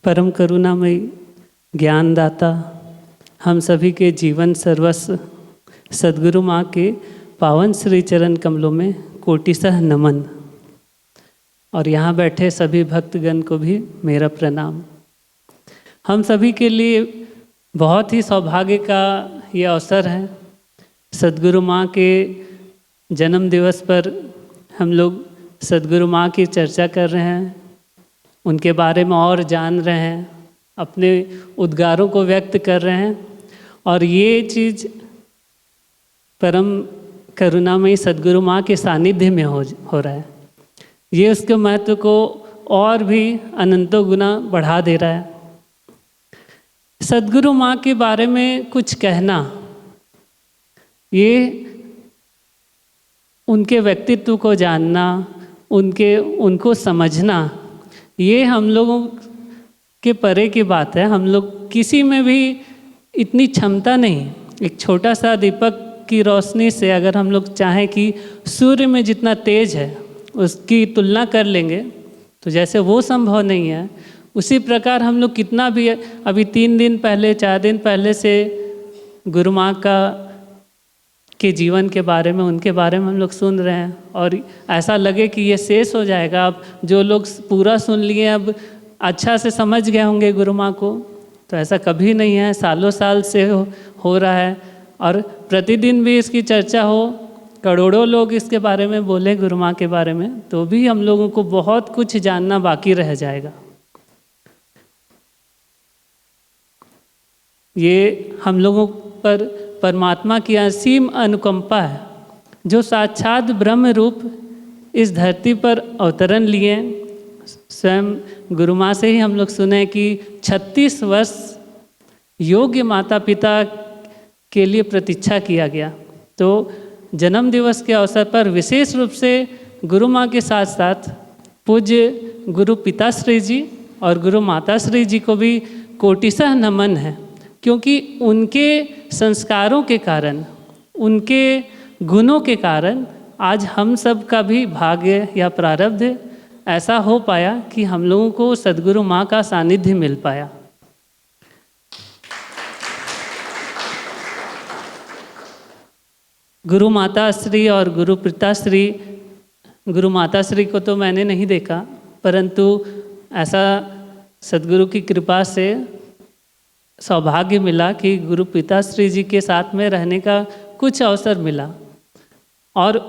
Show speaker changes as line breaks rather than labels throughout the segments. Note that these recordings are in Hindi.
परम करुणामयी ज्ञानदाता, हम सभी के जीवन सर्वस्व सद्गुरु माँ के पावन श्री चरण कमलों में कोटिशः नमन। और यहाँ बैठे सभी भक्तगण को भी मेरा प्रणाम। हम सभी के लिए बहुत ही सौभाग्य का ये अवसर है। सद्गुरु माँ के जन्म दिवस पर हम लोग सद्गुरु माँ की चर्चा कर रहे हैं, उनके बारे में और जान रहे हैं, अपने उद्गारों को व्यक्त कर रहे हैं। और ये चीज़ परम करुणामयी सद्गुरु माँ के सानिध्य में हो रहा है। ये उसके महत्व को और भी अनंतों गुना बढ़ा दे रहा है। सद्गुरु माँ के बारे में कुछ कहना, ये उनके व्यक्तित्व को जानना, उनको समझना, ये हम लोगों के परे की बात है। हम लोग किसी में भी इतनी क्षमता नहीं। एक छोटा सा दीपक की रोशनी से अगर हम लोग चाहें कि सूर्य में जितना तेज है उसकी तुलना कर लेंगे तो जैसे वो संभव नहीं है, उसी प्रकार हम लोग कितना भी अभी 3 दिन पहले 4 दिन पहले से गुरु माँ के जीवन के बारे में, उनके बारे में हम लोग सुन रहे हैं और ऐसा लगे कि ये शेष हो जाएगा। अब जो लोग पूरा सुन लिए अब अच्छा से समझ गए होंगे गुरु माँ को, तो ऐसा कभी नहीं है। सालों साल से हो रहा है और प्रतिदिन भी इसकी चर्चा हो, करोड़ों लोग इसके बारे में बोले गुरु माँ के बारे में, तो भी हम लोगों को बहुत कुछ जानना बाकी रह जाएगा। ये हम लोगों पर परमात्मा की असीम अनुकंपा है, जो साक्षात ब्रह्म रूप इस धरती पर अवतरण लिए। स्वयं गुरु माँ से ही हम लोग सुने कि 36 वर्ष योग्य माता पिता के लिए प्रतीक्षा किया गया। तो जन्म दिवस के अवसर पर विशेष रूप से गुरु माँ के साथ साथ पूज्य गुरु पिताश्री जी और गुरु माताश्री जी को भी कोटिशः नमन है, क्योंकि उनके संस्कारों के कारण, उनके गुणों के कारण आज हम सब का भी भाग्य या प्रारब्ध ऐसा हो पाया कि हम लोगों को सद्गुरु माँ का सानिध्य मिल पाया। गुरु माताश्री और गुरु पिताश्री, गुरु माताश्री को तो मैंने नहीं देखा, परंतु ऐसा सद्गुरु की कृपा से सौभाग्य मिला कि गुरु पिताश्री जी के साथ में रहने का कुछ अवसर मिला। और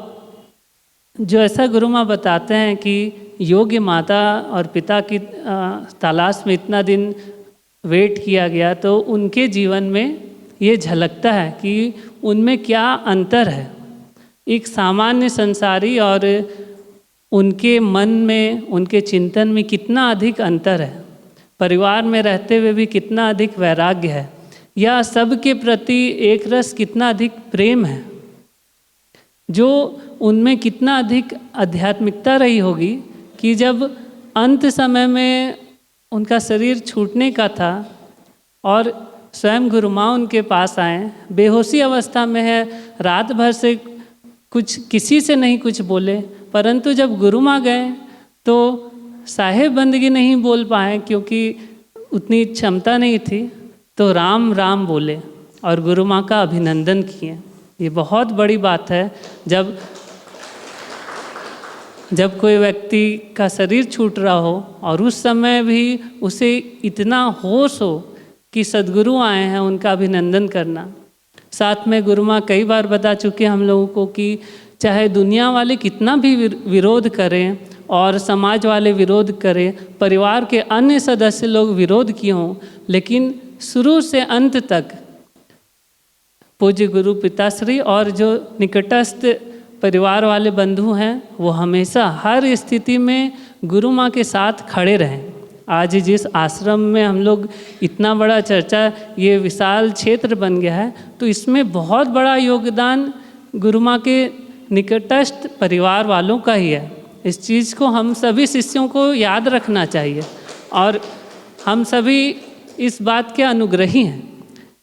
जो ऐसा गुरु माँ बताते हैं कि योग्य माता और पिता की तलाश में इतना दिन वेट किया गया, तो उनके जीवन में ये झलकता है कि उनमें क्या अंतर है। एक सामान्य संसारी और उनके मन में, उनके चिंतन में कितना अधिक अंतर है। परिवार में रहते हुए भी कितना अधिक वैराग्य है, या सबके प्रति एक रस कितना अधिक प्रेम है, जो उनमें कितना अधिक आध्यात्मिकता रही होगी कि जब अंत समय में उनका शरीर छूटने का था और स्वयं गुरु माँ उनके पास आए, बेहोशी अवस्था में है, रात भर से किसी से नहीं कुछ बोले, परंतु जब गुरु माँ गए तो साहेब बंदगी नहीं बोल पाए क्योंकि उतनी क्षमता नहीं थी, तो राम राम बोले और गुरु माँ का अभिनंदन किए। ये बहुत बड़ी बात है। जब कोई व्यक्ति का शरीर छूट रहा हो और उस समय भी उसे इतना होश हो कि सद्गुरु आए हैं, उनका अभिनंदन करना। साथ में गुरु माँ कई बार बता चुके हम लोगों को कि चाहे दुनिया वाले कितना भी विरोध करें और समाज वाले विरोध करें, परिवार के अन्य सदस्य लोग विरोध किए हों, लेकिन शुरू से अंत तक पूज्य गुरु पिताश्री और जो निकटस्थ परिवार वाले बंधु हैं, वो हमेशा हर स्थिति में गुरु माँ के साथ खड़े रहें। आज जिस आश्रम में हम लोग इतना बड़ा चर्चा, ये विशाल क्षेत्र बन गया है, तो इसमें बहुत बड़ा योगदान गुरु माँ के निकटस्थ परिवार वालों का ही है। इस चीज़ को हम सभी शिष्यों को याद रखना चाहिए और हम सभी इस बात के अनुग्रही हैं,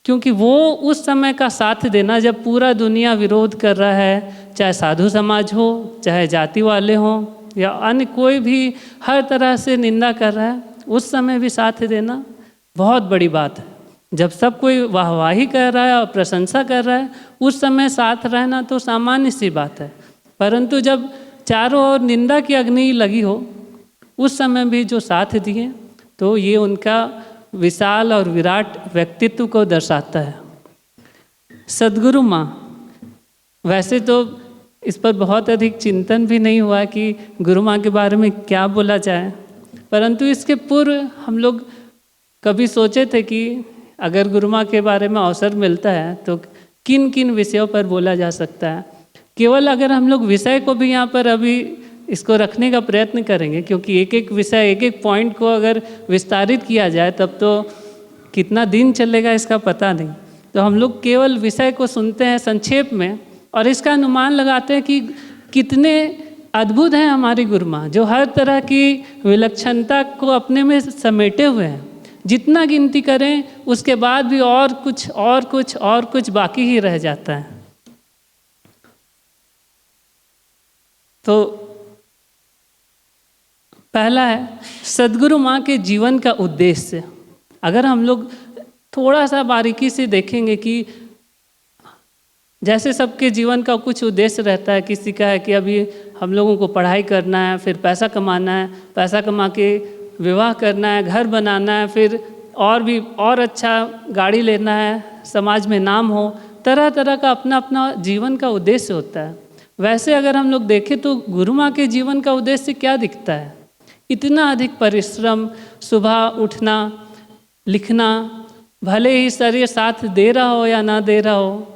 क्योंकि वो उस समय का साथ देना जब पूरा दुनिया विरोध कर रहा है, चाहे साधु समाज हो, चाहे जाति वाले हों या अन्य कोई भी हर तरह से निंदा कर रहा है, उस समय भी साथ देना बहुत बड़ी बात है। जब सब कोई वाहवाही कर रहा है और प्रशंसा कर रहा है, उस समय साथ रहना तो सामान्य सी बात है। परंतु जब चारों ओर निंदा की अग्नि लगी हो, उस समय भी जो साथ दिए, तो ये उनका विशाल और विराट व्यक्तित्व को दर्शाता है। सद्गुरु माँ, वैसे तो इस पर बहुत अधिक चिंतन भी नहीं हुआ कि गुरु माँ के बारे में क्या बोला जाए, परंतु इसके पूर्व हम लोग कभी सोचे थे कि अगर गुरु माँ के बारे में अवसर मिलता है तो किन किन विषयों पर बोला जा सकता है। केवल अगर हम लोग विषय को भी यहाँ पर अभी इसको रखने का प्रयत्न करेंगे, क्योंकि एक एक विषय, एक एक पॉइंट को अगर विस्तारित किया जाए तब तो कितना दिन चलेगा इसका पता नहीं। तो हम लोग केवल विषय को सुनते हैं संक्षेप में और इसका अनुमान लगाते हैं कि कितने अद्भुत हैं हमारी गुरु माँ, जो हर तरह की विलक्षणता को अपने में समेटे हुए हैं। जितना गिनती करें उसके बाद भी और कुछ बाकी ही रह जाता है। तो पहला है सद्गुरु माँ के जीवन का उद्देश्य। अगर हम लोग थोड़ा सा बारीकी से देखेंगे कि जैसे सबके जीवन का कुछ उद्देश्य रहता है, किसी का है कि अभी हम लोगों को पढ़ाई करना है, फिर पैसा कमाना है, पैसा कमा के विवाह करना है, घर बनाना है, फिर और अच्छा गाड़ी लेना है, समाज में नाम हो, तरह तरह का अपना अपना जीवन का उद्देश्य होता है। वैसे अगर हम लोग देखें तो गुरु माँ के जीवन का उद्देश्य क्या दिखता है? इतना अधिक परिश्रम, सुबह उठना, लिखना, भले ही शरीर साथ दे रहा हो या ना दे रहा हो,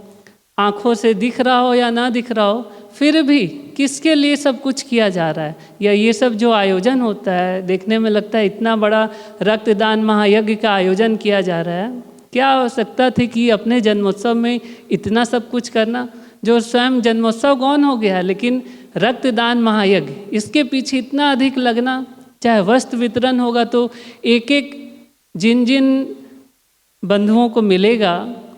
आँखों से दिख रहा हो या ना दिख रहा हो, फिर भी किसके लिए सब कुछ किया जा रहा है? या ये सब जो आयोजन होता है, देखने में लगता है इतना बड़ा रक्तदान महायज्ञ का आयोजन किया जा रहा है, क्या आवश्यकता थी कि अपने जन्मोत्सव में इतना सब कुछ करना? जो स्वयं जन्मोत्सव गौन हो गया है, लेकिन रक्तदान महायज्ञ, इसके पीछे इतना अधिक लगना। चाहे वस्त्र वितरण होगा तो एक एक जिन जिन बंधुओं को मिलेगा,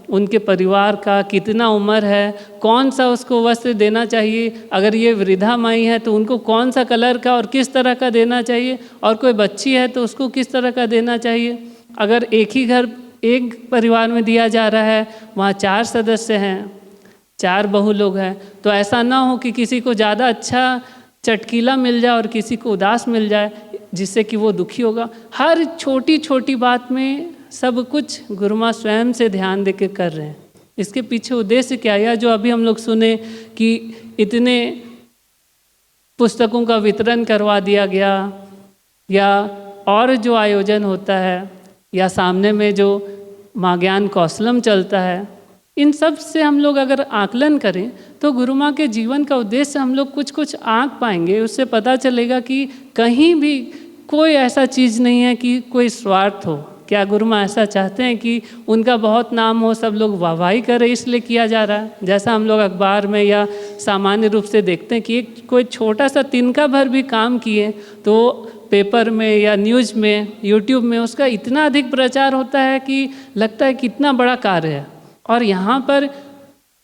उनके परिवार का कितना उम्र है, कौन सा उसको वस्त्र देना चाहिए, अगर ये वृद्धा माई है तो उनको कौन सा कलर का और किस तरह का देना चाहिए, और कोई बच्ची है तो उसको किस तरह का देना चाहिए। अगर एक ही घर, एक परिवार में दिया जा रहा है, वहाँ 4 सदस्य हैं, 4 बहू लोग हैं, तो ऐसा ना हो कि किसी को ज़्यादा अच्छा चटकीला मिल जाए और किसी को उदास मिल जाए, जिससे कि वो दुखी होगा। हर छोटी छोटी बात में सब कुछ गुरु माँ स्वयं से ध्यान दे के कर रहे हैं। इसके पीछे उद्देश्य क्या है? या जो अभी हम लोग सुने कि इतने पुस्तकों का वितरण करवा दिया गया, या और जो आयोजन होता है, या सामने में जो माँ ज्ञान कौशलम चलता है, इन सब से हम लोग अगर आकलन करें तो गुरु माँ के जीवन का उद्देश्य हम लोग कुछ आँक पाएंगे। उससे पता चलेगा कि कहीं भी कोई ऐसा चीज़ नहीं है कि कोई स्वार्थ हो। क्या गुरु माँ ऐसा चाहते हैं कि उनका बहुत नाम हो, सब लोग वाहवाही करें इसलिए किया जा रहा है? जैसा हम लोग अखबार में या सामान्य रूप से देखते हैं कि एक कोई छोटा सा तिनका भर भी काम किए तो पेपर में या न्यूज़ में, यूट्यूब में उसका इतना अधिक प्रचार होता है कि लगता है कितना बड़ा कार्य है। और यहाँ पर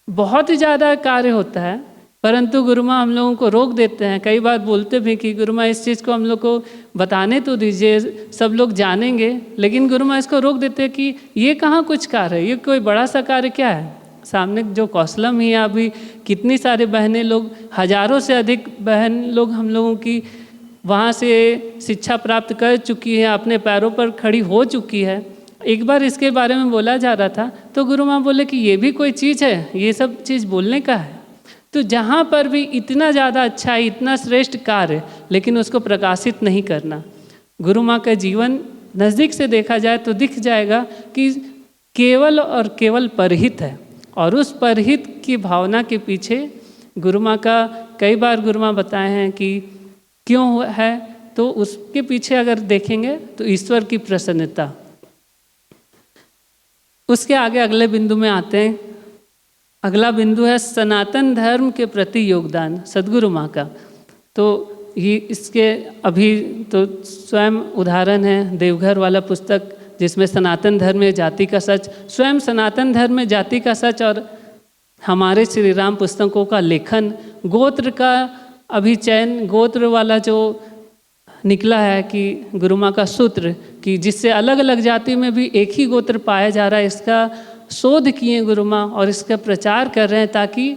बहुत ही ज़्यादा कार्य होता है, परंतु गुरु माँ हम लोगों को रोक देते हैं। कई बार बोलते भी कि गुरु माँ इस चीज़ को हम लोग को बताने तो दीजिए, सब लोग जानेंगे, लेकिन गुरु माँ इसको रोक देते हैं कि ये कहाँ कुछ कार्य है, ये कोई बड़ा सा कार्य क्या है। सामने जो कौशलम ही है, अभी कितनी सारी बहनें लोग, हजारों से अधिक बहन लोग हम लोगों की वहाँ से शिक्षा प्राप्त कर चुकी है, अपने पैरों पर खड़ी हो चुकी है। एक बार इसके बारे में बोला जा रहा था तो गुरु माँ बोले कि ये भी कोई चीज़ है, ये सब चीज़ बोलने का है। तो जहाँ पर भी इतना ज़्यादा अच्छा है, इतना श्रेष्ठ कार्य, लेकिन उसको प्रकाशित नहीं करना। गुरु माँ का जीवन नज़दीक से देखा जाए तो दिख जाएगा कि केवल और केवल परहित है, और उस परहित की भावना के पीछे गुरु माँ का कई बार गुरु माँ बताए हैं कि क्यों है। तो उसके पीछे अगर देखेंगे तो ईश्वर की प्रसन्नता। उसके आगे अगले बिंदु में आते हैं। अगला बिंदु है सनातन धर्म के प्रति योगदान सद्गुरु माँ का। तो ये इसके अभी तो स्वयं उदाहरण है देवघर वाला पुस्तक, जिसमें सनातन धर्म में जाति का सच, स्वयं सनातन धर्म में जाति का सच, और हमारे श्री राम पुस्तकों का लेखन, गोत्र का अभिचयन, गोत्र वाला जो निकला है कि गुरु माँ का सूत्र कि जिससे अलग अलग जाति में भी एक ही गोत्र पाया जा रहा है, इसका शोध किए गुरु माँ और इसका प्रचार कर रहे हैं ताकि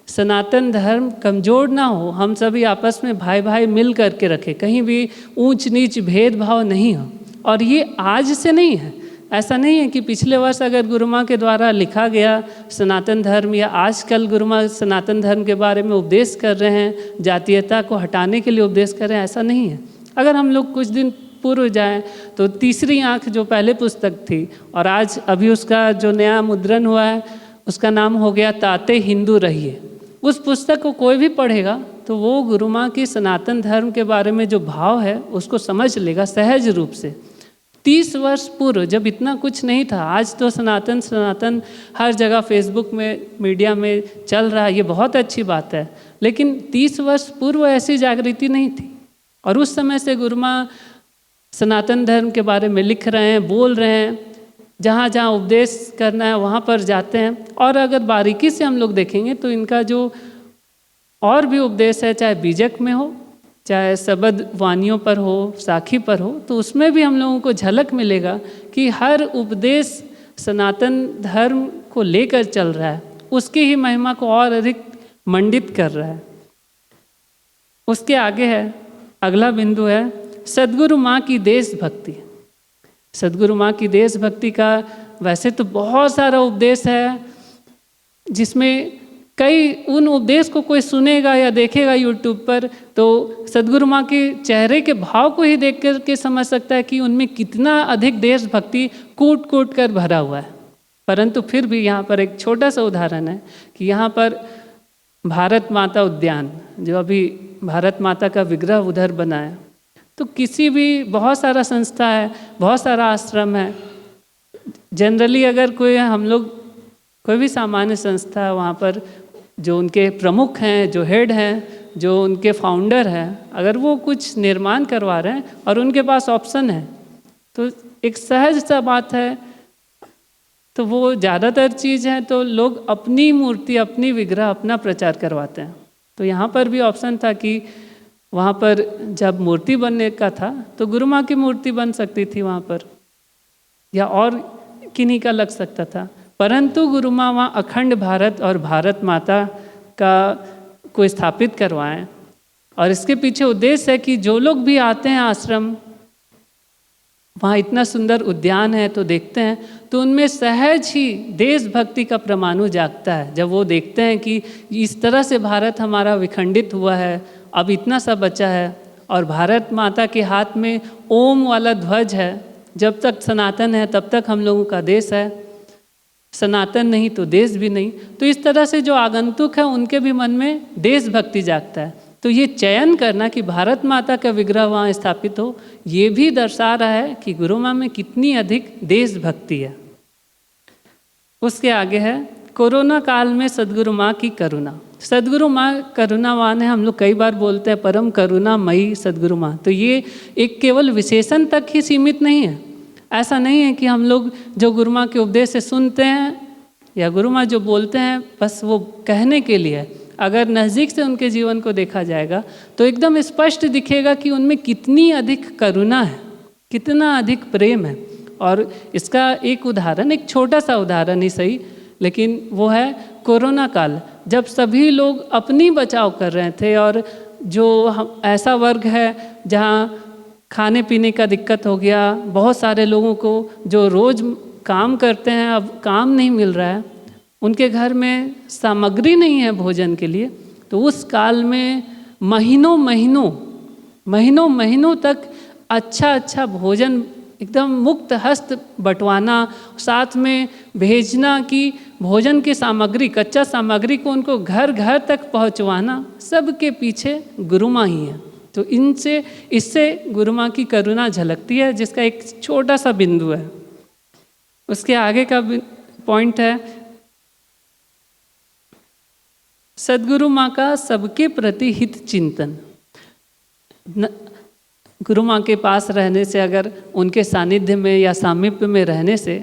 सनातन धर्म कमज़ोर ना हो, हम सभी आपस में भाई भाई मिल करके रखें, कहीं भी ऊंच नीच भेदभाव नहीं हो। और ये आज से नहीं है, ऐसा नहीं है कि पिछले वर्ष अगर गुरु माँ के द्वारा लिखा गया सनातन धर्म या आजकल गुरु माँ सनातन धर्म के बारे में उपदेश कर रहे हैं, जातीयता को हटाने के लिए उपदेश कर रहे हैं, ऐसा नहीं है। अगर हम लोग कुछ दिन पूर्व जाएं तो तीसरी आँख जो पहले पुस्तक थी और आज अभी उसका जो नया मुद्रण हुआ है उसका नाम हो गया ताते हिंदू रहिए, उस पुस्तक को कोई भी पढ़ेगा तो वो गुरु माँ की सनातन धर्म के बारे में जो भाव है उसको समझ लेगा सहज रूप से। 30 वर्ष पूर्व जब इतना कुछ नहीं था, आज तो सनातन सनातन हर जगह फेसबुक में मीडिया में चल रहा है, ये बहुत अच्छी बात है, लेकिन 30 वर्ष पूर्व ऐसी जागृति नहीं थी। और उस समय से गुरु माँ सनातन धर्म के बारे में लिख रहे हैं, बोल रहे हैं, जहाँ जहाँ उपदेश करना है वहाँ पर जाते हैं। और अगर बारीकी से हम लोग देखेंगे तो इनका जो और भी उपदेश है, चाहे बीजक में हो, चाहे शब्द वानियों पर हो, साखी पर हो, तो उसमें भी हम लोगों को झलक मिलेगा कि हर उपदेश सनातन धर्म को लेकर चल रहा है, उसकी ही महिमा को और अधिक मंडित कर रहा है। उसके आगे है, अगला बिंदु है सद्गुरु माँ की देशभक्ति। सद्गुरु माँ की देशभक्ति का वैसे तो बहुत सारा उपदेश है, जिसमें कई उन उपदेश को कोई सुनेगा या देखेगा यूट्यूब पर तो सद्गुरु माँ के चेहरे के भाव को ही देख कर के समझ सकता है कि उनमें कितना अधिक देशभक्ति कूट कूट कर भरा हुआ है। परंतु फिर भी यहाँ पर एक छोटा सा उदाहरण है कि यहाँ पर भारत माता उद्यान, जो अभी भारत माता का विग्रह उधर बना है, तो किसी भी बहुत सारा संस्था है, बहुत सारा आश्रम है, जनरली अगर कोई हम लोग कोई भी सामान्य संस्था है वहाँ पर जो उनके प्रमुख हैं, जो हेड हैं, जो उनके फाउंडर हैं, अगर वो कुछ निर्माण करवा रहे हैं और उनके पास ऑप्शन है तो एक सहज सा बात है, तो वो ज़्यादातर चीज़ है तो लोग अपनी मूर्ति, अपनी विग्रह, अपना प्रचार करवाते हैं। तो यहाँ पर भी ऑप्शन था कि वहाँ पर जब मूर्ति बनने का था तो गुरु माँ की मूर्ति बन सकती थी वहाँ पर, या और किन्हीं का लग सकता था, परंतु गुरु माँ वहाँ अखंड भारत और भारत माता का को स्थापित करवाएं। और इसके पीछे उद्देश्य है कि जो लोग भी आते हैं आश्रम, वहाँ इतना सुंदर उद्यान है तो देखते हैं तो उनमें सहज ही देशभक्ति का परमाणु जागता है। जब वो देखते हैं कि इस तरह से भारत हमारा विखंडित हुआ है, अब इतना सा बचा है और भारत माता के हाथ में ओम वाला ध्वज है, जब तक सनातन है तब तक हम लोगों का देश है, सनातन नहीं तो देश भी नहीं। तो इस तरह से जो आगंतुक है उनके भी मन में देशभक्ति जागता है। तो ये चयन करना कि भारत माता का विग्रह वहाँ स्थापित हो, ये भी दर्शा रहा है कि गुरु माँ में कितनी अधिक देशभक्ति है। उसके आगे है कोरोना काल में सद्गुरु माँ की करुणा। सद्गुरु माँ करुणावान है, हम लोग कई बार बोलते हैं परम करुणामयी सद्गुरु माँ, तो ये एक केवल विशेषण तक ही सीमित नहीं है। ऐसा नहीं है कि हम लोग जो गुरु माँ के उपदेश से सुनते हैं या गुरु माँ जो बोलते हैं बस वो कहने के लिए। अगर नज़दीक से उनके जीवन को देखा जाएगा तो एकदम स्पष्ट दिखेगा कि उनमें कितनी अधिक करुणा है, कितना अधिक प्रेम है। और इसका एक उदाहरण, एक छोटा सा उदाहरण ही सही, लेकिन वो है कोरोना काल, जब सभी लोग अपनी बचाव कर रहे थे और जो ऐसा वर्ग है जहाँ खाने पीने का दिक्कत हो गया, बहुत सारे लोगों को जो रोज़ काम करते हैं अब काम नहीं मिल रहा है, उनके घर में सामग्री नहीं है भोजन के लिए, तो उस काल में महीनों महीनों तक अच्छा भोजन एकदम मुक्त हस्त बंटवाना, साथ में भेजना कि भोजन की सामग्री, कच्चा सामग्री को उनको घर घर तक पहुंचवाना, सबके पीछे गुरु माँ ही है। तो इससे गुरु माँ की करुणा झलकती है, जिसका एक छोटा सा बिंदु है। उसके आगे का पॉइंट है सद्गुरु माँ का सबके प्रति हित चिंतन। गुरु माँ के पास रहने से, अगर उनके सानिध्य में या सामीप्य में रहने से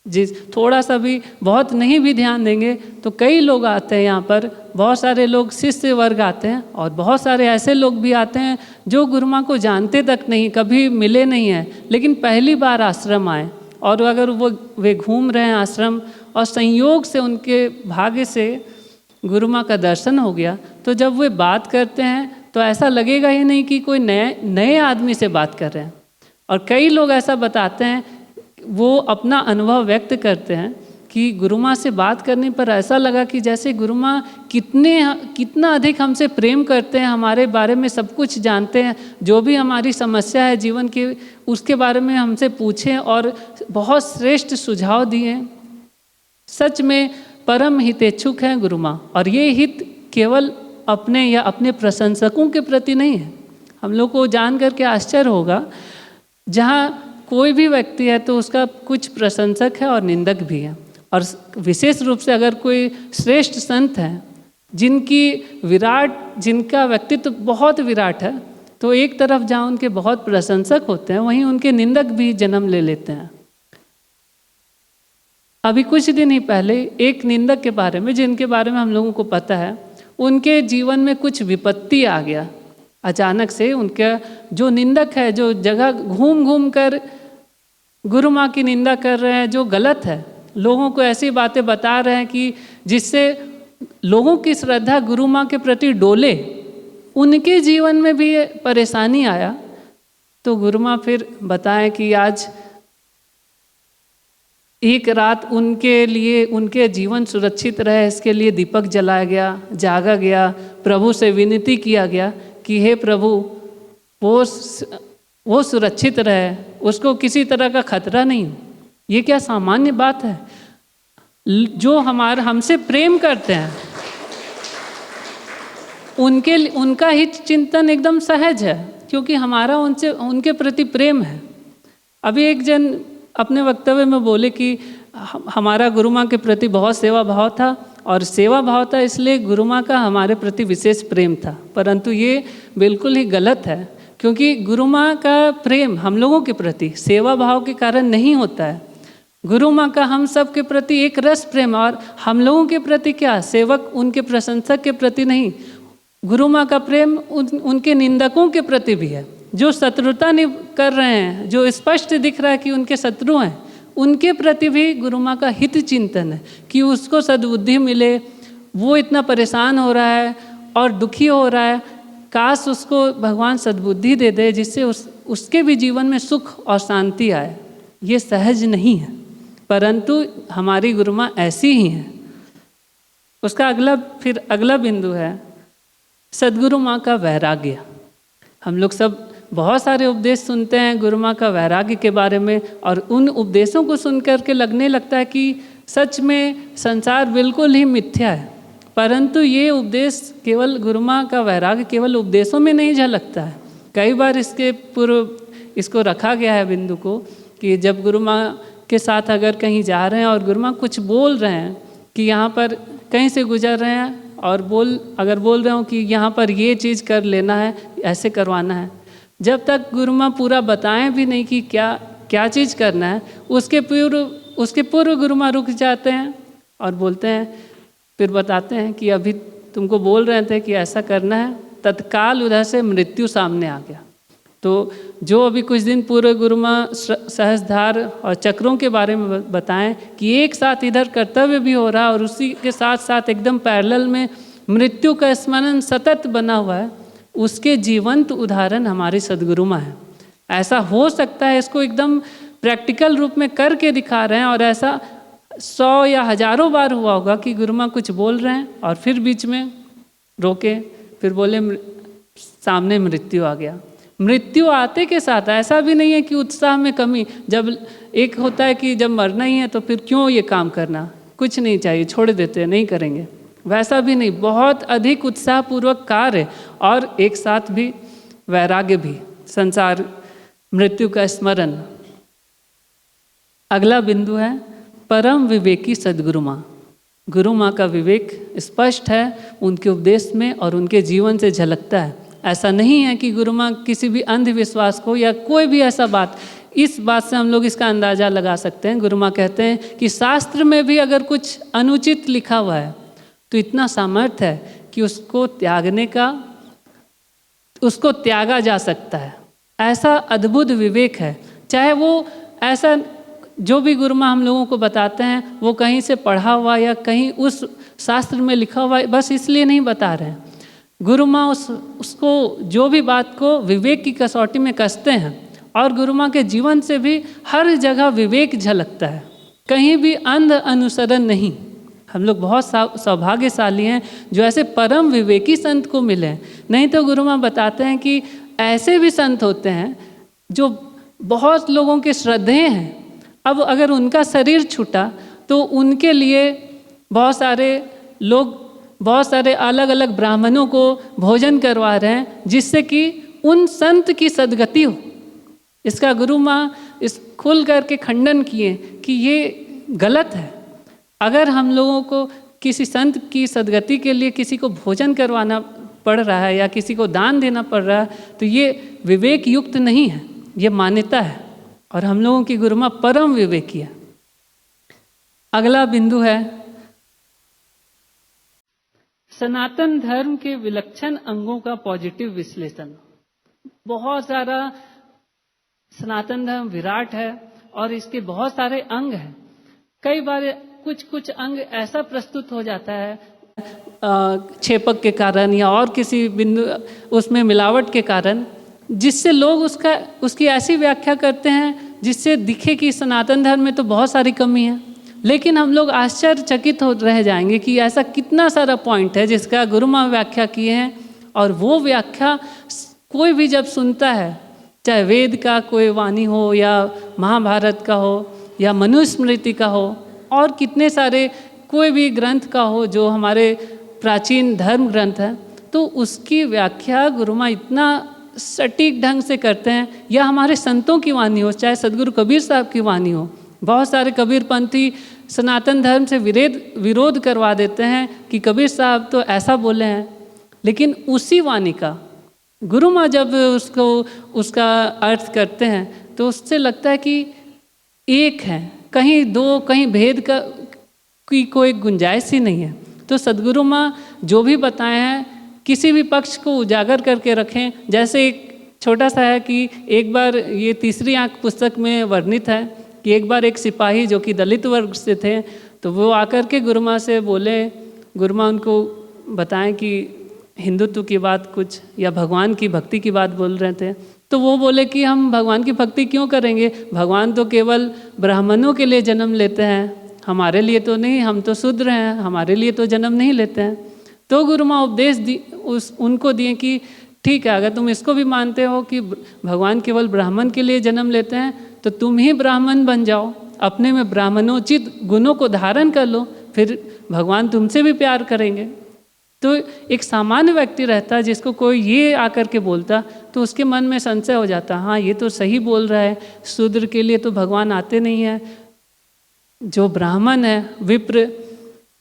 जिस थोड़ा सा भी बहुत नहीं भी ध्यान देंगे तो कई लोग आते हैं यहाँ पर, बहुत सारे लोग शिष्य वर्ग आते हैं और बहुत सारे ऐसे लोग भी आते हैं जो गुरु माँ को जानते तक नहीं, कभी मिले नहीं हैं, लेकिन पहली बार आश्रम आए और अगर वे घूम रहे हैं आश्रम और संयोग से उनके भाग्य से गुरु माँ का दर्शन हो गया, तो जब वे बात करते हैं तो ऐसा लगेगा ही नहीं कि कोई नए आदमी से बात कर रहे हैं। और कई लोग ऐसा बताते हैं, वो अपना अनुभव व्यक्त करते हैं कि गुरु माँ से बात करने पर ऐसा लगा कि जैसे गुरु माँ कितना अधिक हमसे प्रेम करते हैं, हमारे बारे में सब कुछ जानते हैं, जो भी हमारी समस्या है जीवन की उसके बारे में हमसे पूछें और बहुत श्रेष्ठ सुझाव दिए। सच में परम हितेच्छुक हैं गुरु माँ, और ये हित केवल अपने या अपने प्रशंसकों के प्रति नहीं है। हम लोग को जान करके आश्चर्य होगा, जहाँ कोई भी व्यक्ति है तो उसका कुछ प्रशंसक है और निंदक भी है, और विशेष रूप से अगर कोई श्रेष्ठ संत हैं जिनका व्यक्तित्व बहुत विराट है, तो एक तरफ जहाँ उनके बहुत प्रशंसक होते हैं वहीं उनके निंदक भी जन्म ले लेते हैं। अभी कुछ दिन ही पहले एक निंदक के बारे में, जिनके बारे में हम लोगों को पता है, उनके जीवन में कुछ विपत्ति आ गया अचानक से। उनका जो निंदक है, जो जगह घूम घूम कर गुरु माँ की निंदा कर रहे हैं, जो गलत है, लोगों को ऐसी बातें बता रहे हैं कि जिससे लोगों की श्रद्धा गुरु माँ के प्रति डोले, उनके जीवन में भी परेशानी आया। तो गुरु माँ फिर बताएं कि आज एक रात उनके लिए, उनके जीवन सुरक्षित रहे इसके लिए दीपक जलाया गया, जागा गया, प्रभु से विनती किया गया कि हे प्रभु वो सुरक्षित रहे, उसको किसी तरह का खतरा नहीं हो। ये क्या सामान्य बात है? जो हमसे प्रेम करते हैं उनका हित चिंतन एकदम सहज है, क्योंकि हमारा उनके प्रति प्रेम है। अभी एक जन अपने वक्तव्य में बोले कि हमारा गुरु माँ के प्रति बहुत सेवा भाव था, और सेवा भाव था इसलिए गुरु माँ का हमारे प्रति विशेष प्रेम था, परंतु ये बिल्कुल ही गलत है, क्योंकि गुरु माँ का प्रेम हम लोगों के प्रति सेवा भाव के कारण नहीं होता है। गुरु माँ का हम सब के प्रति एक रस प्रेम, और हम लोगों के प्रति क्या, सेवक उनके प्रशंसक के प्रति नहीं, गुरु माँ का प्रेम उनके निंदकों के प्रति भी है, जो शत्रुता नहीं कर रहे हैं, जो स्पष्ट दिख रहा है कि उनके शत्रु हैं, उनके प्रति भी गुरु माँ का हित चिंतन है कि उसको सद्बुद्धि मिले। वो इतना परेशान हो रहा है और दुखी हो रहा है, काश उसको भगवान सद्बुद्धि दे दे जिससे उसके भी जीवन में सुख और शांति आए। ये सहज नहीं है, परंतु हमारी गुरु माँ ऐसी ही हैं। उसका अगला बिंदु है सद्गुरु माँ का वैराग्य। हम लोग सब बहुत सारे उपदेश सुनते हैं गुरु माँ का वैराग्य के बारे में, और उन उपदेशों को सुन करके लगने लगता है कि सच में संसार बिल्कुल ही मिथ्या है। परंतु ये उपदेश केवल गुरु माँ का वैराग्य केवल उपदेशों में नहीं झलकता है। कई बार इसके पूर्व इसको रखा गया है बिंदु को कि जब गुरु माँ के साथ अगर कहीं जा रहे हैं और गुरु माँ कुछ बोल रहे हैं कि यहाँ पर कहीं से गुजर रहे हैं और अगर बोल रहे हो कि यहाँ पर ये चीज़ कर लेना है, ऐसे करवाना है, जब तक गुरु माँ पूरा बताएं भी नहीं कि क्या चीज़ करना है, उसके पूर्व गुरु माँ रुक जाते हैं और बोलते हैं, फिर बताते हैं कि अभी तुमको बोल रहे थे कि ऐसा करना है, तत्काल उधर से मृत्यु सामने आ गया। तो जो अभी कुछ दिन पूर्व गुरु माँ सहस्त्रधार और चक्रों के बारे में बताएं कि एक साथ इधर कर्तव्य भी हो रहा है और उसी के साथ साथ एकदम पैरेलल में मृत्यु का स्मरण सतत बना हुआ है, उसके जीवंत उदाहरण हमारी सद्गुरु माँ है। ऐसा हो सकता है, इसको एकदम प्रैक्टिकल रूप में करके दिखा रहे हैं, और ऐसा 100 या हजारों बार हुआ होगा कि गुरु माँ कुछ बोल रहे हैं और फिर बीच में रोके, फिर बोले सामने मृत्यु आ गया। मृत्यु आते के साथ ऐसा भी नहीं है कि उत्साह में कमी, जब एक होता है कि जब मरना ही है तो फिर क्यों ये काम करना, कुछ नहीं चाहिए, छोड़ देते हैं, नहीं करेंगे, वैसा भी नहीं, बहुत अधिक उत्साहपूर्वक कार्य और एक साथ भी वैराग्य भी, संसार मृत्यु का स्मरण। अगला बिंदु है परम विवेकी सद्गुरु माँ। गुरु माँ का विवेक स्पष्ट है, उनके उपदेश में और उनके जीवन से झलकता है। ऐसा नहीं है कि गुरु माँ किसी भी अंधविश्वास को या कोई भी ऐसा बात इस बात से हम लोग इसका अंदाज़ा लगा सकते हैं। गुरु माँ कहते हैं कि शास्त्र में भी अगर कुछ अनुचित लिखा हुआ है तो इतना सामर्थ्य है कि उसको त्यागा जा सकता है। ऐसा अद्भुत विवेक है। चाहे वो ऐसा जो भी गुरु माँ हम लोगों को बताते हैं वो कहीं से पढ़ा हुआ या कहीं उस शास्त्र में लिखा हुआ बस इसलिए नहीं बता रहे हैं। गुरु माँ उसको जो भी बात को विवेक की कसौटी में कसते हैं और गुरु माँ के जीवन से भी हर जगह विवेक झलकता है, कहीं भी अंध अनुसरण नहीं। हम लोग बहुत सौभाग्यशाली हैं जो ऐसे परम विवेकी संत को मिले हैं। नहीं तो गुरु माँ बताते हैं कि ऐसे भी संत होते हैं जो बहुत लोगों के श्रद्धेय हैं। अब अगर उनका शरीर छूटा तो उनके लिए बहुत सारे लोग बहुत सारे अलग अलग ब्राह्मणों को भोजन करवा रहे हैं जिससे कि उन संत की सद्गति हो। इसका गुरु माँ इस खुल करके खंडन किए कि ये गलत है। अगर हम लोगों को किसी संत की सद्गति के लिए किसी को भोजन करवाना पड़ रहा है या किसी को दान देना पड़ रहा है तो ये विवेक युक्त नहीं है, ये मान्यता है। और हम लोगों की गुरु माँ परम विवेकी है। अगला बिंदु है सनातन धर्म के विलक्षण अंगों का पॉजिटिव विश्लेषण। बहुत सारा सनातन धर्म विराट है और इसके बहुत सारे अंग हैं। कई बार कुछ अंग ऐसा प्रस्तुत हो जाता है छेपक के कारण या और किसी बिंदु उसमें मिलावट के कारण, जिससे लोग उसकी ऐसी व्याख्या करते हैं जिससे दिखे कि सनातन धर्म में तो बहुत सारी कमी है। लेकिन हम लोग आश्चर्यचकित हो रह जाएंगे कि ऐसा कितना सारा पॉइंट है जिसका गुरु माँ व्याख्या किए हैं। और वो व्याख्या कोई भी जब सुनता है, चाहे वेद का कोई वाणी हो या महाभारत का हो या मनुस्मृति का हो और कितने सारे कोई भी ग्रंथ का हो जो हमारे प्राचीन धर्म ग्रंथ हैं, तो उसकी व्याख्या गुरु माँ इतना सटीक ढंग से करते हैं। या हमारे संतों की वाणी हो, चाहे सदगुरु कबीर साहब की वाणी हो। बहुत सारे कबीरपंथी सनातन धर्म से विरोध करवा देते हैं कि कबीर साहब तो ऐसा बोले हैं, लेकिन उसी वाणी का गुरु माँ जब उसका अर्थ करते हैं तो उससे लगता है कि एक है, कहीं दो, कहीं भेद की कोई गुंजाइश ही नहीं है। तो सदगुरु माँ जो भी बताए हैं किसी भी पक्ष को उजागर करके रखें। जैसे एक छोटा सा है कि एक बार ये तीसरी आंख पुस्तक में वर्णित है कि एक बार एक सिपाही जो कि दलित वर्ग से थे तो वो आकर के गुरु माँ से बोले, गुरु माँ उनको बताएं कि हिंदुत्व की बात कुछ या भगवान की भक्ति की बात बोल रहे थे। तो वो बोले कि हम भगवान की भक्ति क्यों करेंगे, भगवान तो केवल ब्राह्मणों के लिए जन्म लेते हैं, हमारे लिए तो नहीं, हम तो शूद्र हैं, हमारे लिए तो जन्म नहीं लेते हैं। तो गुरु माँ उपदेश उनको दिए कि ठीक है, अगर तुम इसको भी मानते हो कि भगवान केवल ब्राह्मण के लिए जन्म लेते हैं तो तुम ही ब्राह्मण बन जाओ, अपने में ब्राह्मणोचित गुणों को धारण कर लो, फिर भगवान तुमसे भी प्यार करेंगे। तो एक सामान्य व्यक्ति रहता है जिसको कोई ये आकर के बोलता तो उसके मन में संशय हो जाता, हाँ ये तो सही बोल रहा है, शूद्र के लिए तो भगवान आते नहीं हैं, जो ब्राह्मण है विप्र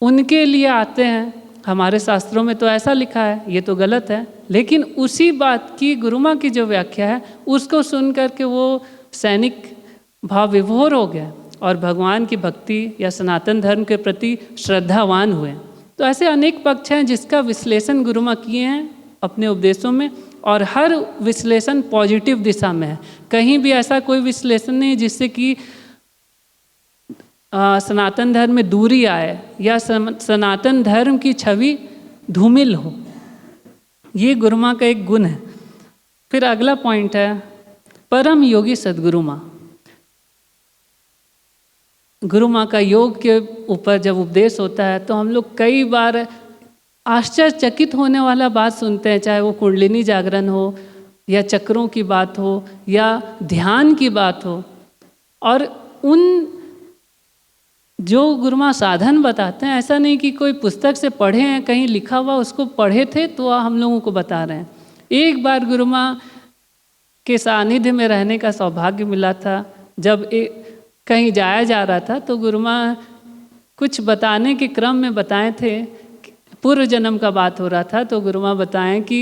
उनके लिए आते हैं, हमारे शास्त्रों में तो ऐसा लिखा है, ये तो गलत है। लेकिन उसी बात की गुरु माँ की जो व्याख्या है उसको सुन करके वो सैनिक भाव विभोर हो गया और भगवान की भक्ति या सनातन धर्म के प्रति श्रद्धावान हुए। तो ऐसे अनेक पक्ष हैं जिसका विश्लेषण गुरु माँ किए हैं अपने उपदेशों में, और हर विश्लेषण पॉजिटिव दिशा में है। कहीं भी ऐसा कोई विश्लेषण नहीं जिससे कि सनातन धर्म में दूरी आए या सनातन धर्म की छवि धूमिल हो। ये गुरु माँ का एक गुण है। फिर अगला पॉइंट है परम योगी सदगुरु माँ। गुरु माँ का योग के ऊपर जब उपदेश होता है तो हम लोग कई बार आश्चर्यचकित होने वाला बात सुनते हैं, चाहे वो कुंडलिनी जागरण हो या चक्रों की बात हो या ध्यान की बात हो। और उन जो गुरु माँ साधन बताते हैं, ऐसा नहीं कि कोई पुस्तक से पढ़े हैं, कहीं लिखा हुआ उसको पढ़े थे तो हम लोगों को बता रहे हैं। एक बार गुरु माँ के सानिध्य में रहने का सौभाग्य मिला था। जब कहीं जाया जा रहा था तो गुरु माँ कुछ बताने के क्रम में बताए थे, पूर्व जन्म का बात हो रहा था। तो गुरु माँ बताएं कि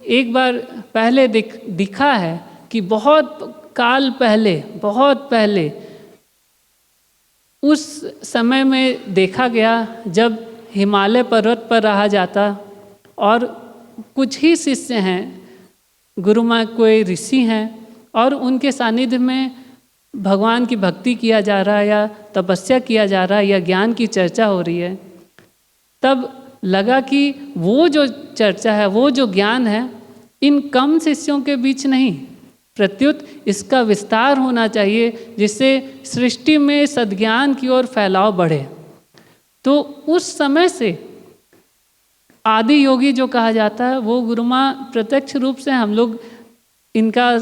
एक बार पहले दिखा है कि बहुत काल पहले, बहुत पहले, उस समय में देखा गया जब हिमालय पर्वत पर रहा जाता और कुछ ही शिष्य हैं, गुरु माँ कोई ऋषि हैं और उनके सानिध्य में भगवान की भक्ति किया जा रहा है या तपस्या किया जा रहा है या ज्ञान की चर्चा हो रही है, तब लगा कि वो जो चर्चा है, वो जो ज्ञान है, इन कम शिष्यों के बीच नहीं, प्रत्युत इसका विस्तार होना चाहिए जिससे सृष्टि में सद्ज्ञान की ओर फैलाव बढ़े। तो उस समय से आदि योगी जो कहा जाता है वो गुरु माँ प्रत्यक्ष रूप से हम लोग, इनका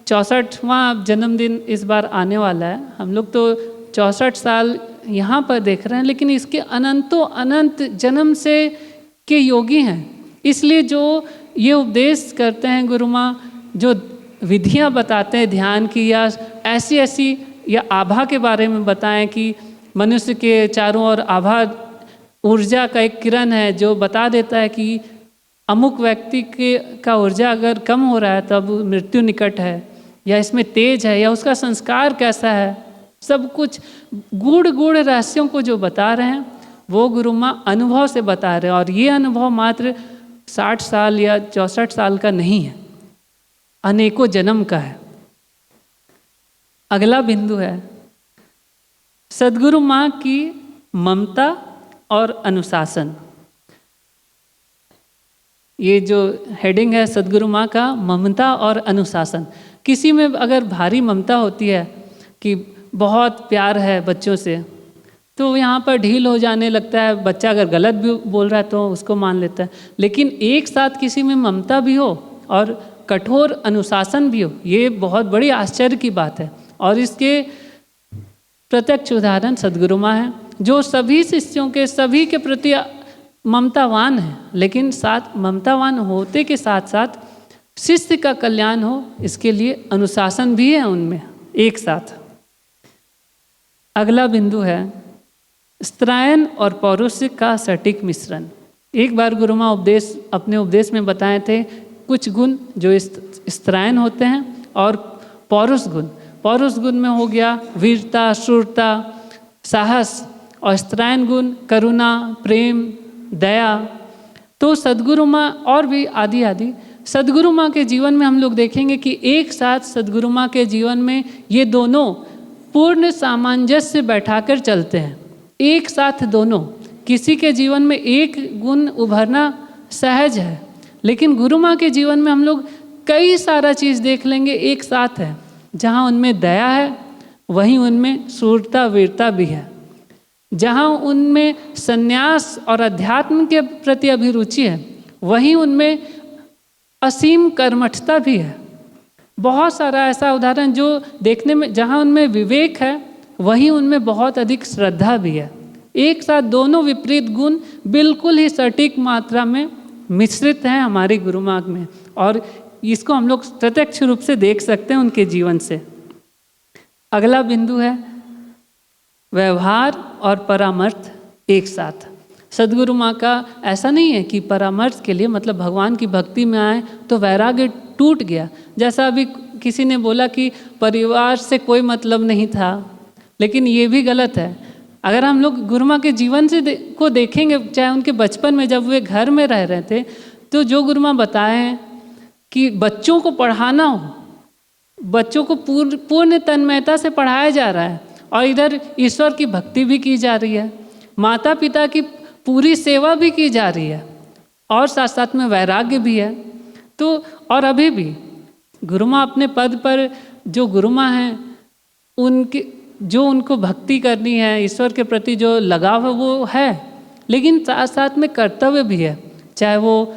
64वां जन्मदिन इस बार आने वाला है। हम लोग तो 64 साल यहाँ पर देख रहे हैं, लेकिन इसके अनंतों अनंत जन्म से के योगी हैं। इसलिए जो ये उपदेश करते हैं गुरु माँ, जो विधियाँ बताते हैं ध्यान की या ऐसी ऐसी या आभा के बारे में बताएं कि मनुष्य के चारों ओर आभा ऊर्जा का एक किरण है जो बता देता है कि अमुक व्यक्ति का ऊर्जा अगर कम हो रहा है तब मृत्यु निकट है, या इसमें तेज है, या उसका संस्कार कैसा है, सब कुछ गूढ़ गूढ़ रहस्यों को जो बता रहे हैं वो गुरु माँ अनुभव से बता रहे हैं। और ये अनुभव मात्र 60 साल या 64 साल का नहीं है, अनेकों जन्म का है। अगला बिंदु है सद्गुरु माँ की ममता और अनुशासन। ये जो हेडिंग है सद्गुरु माँ का, ममता और अनुशासन। किसी में अगर भारी ममता होती है कि बहुत प्यार है बच्चों से, तो यहाँ पर ढील हो जाने लगता है, बच्चा अगर गलत भी बोल रहा है तो उसको मान लेता है। लेकिन एक साथ किसी में ममता भी हो और कठोर अनुशासन भी हो, ये बहुत बड़ी आश्चर्य की बात है। और इसके प्रत्यक्ष उदाहरण सद्गुरु माँ हैं, जो सभी शिष्यों के, सभी के प्रति ममतावान है, लेकिन साथ ममतावान होते के साथ साथ शिष्य का कल्याण हो इसके लिए अनुशासन भी है उनमें एक साथ। अगला बिंदु है स्त्रायन और पौरुष का सटीक मिश्रण। एक बार गुरु माँ अपने उपदेश में बताए थे कुछ गुण जो स्त्रायन होते हैं और पौरुष गुण। पौरुष गुण में हो गया वीरता, शूरता, साहस, और स्त्रायन गुण करुणा, प्रेम, दया। तो सद्गुरु माँ और भी आदि आदि सद्गुरु माँ के जीवन में हम लोग देखेंगे कि एक साथ सद्गुरु माँ के जीवन में ये दोनों पूर्ण सामंजस्य बैठाकर चलते हैं, एक साथ दोनों। किसी के जीवन में एक गुण उभरना सहज है, लेकिन गुरु माँ के जीवन में हम लोग कई सारा चीज़ देख लेंगे एक साथ है। जहाँ उनमें दया है वहीं उनमें शूरता, वीरता भी है। जहाँ उनमें संन्यास और अध्यात्म के प्रति अभिरुचि है वहीं उनमें असीम कर्मठता भी है। बहुत सारा ऐसा उदाहरण जो देखने में, जहाँ उनमें विवेक है वहीं उनमें बहुत अधिक श्रद्धा भी है। एक साथ दोनों विपरीत गुण बिल्कुल ही सटीक मात्रा में मिश्रित हैं हमारी गुरु माँ में, और इसको हम लोग प्रत्यक्ष रूप से देख सकते हैं उनके जीवन से। अगला बिंदु है व्यवहार और परामर्श एक साथ। सद्गुरु माँ का ऐसा नहीं है कि परामर्श के लिए मतलब भगवान की भक्ति में आए तो वैराग्य टूट गया। जैसा अभी किसी ने बोला कि परिवार से कोई मतलब नहीं था, लेकिन ये भी गलत है। अगर हम लोग गुरु माँ के जीवन से को देखेंगे, चाहे उनके बचपन में जब वे घर में रह रहे थे, तो जो गुरु माँ बताए हैं कि बच्चों को पढ़ाना हो, बच्चों को पूर्ण तन्मयता से पढ़ाया जा रहा है और इधर ईश्वर की भक्ति भी की जा रही है, माता पिता की पूरी सेवा भी की जा रही है और साथ साथ में वैराग्य भी है। तो और अभी भी गुरु माँ अपने पद पर जो गुरु माँ हैं उनकी जो उनको भक्ति करनी है, ईश्वर के प्रति जो लगाव है वो है, लेकिन साथ साथ में कर्तव्य भी है, चाहे वो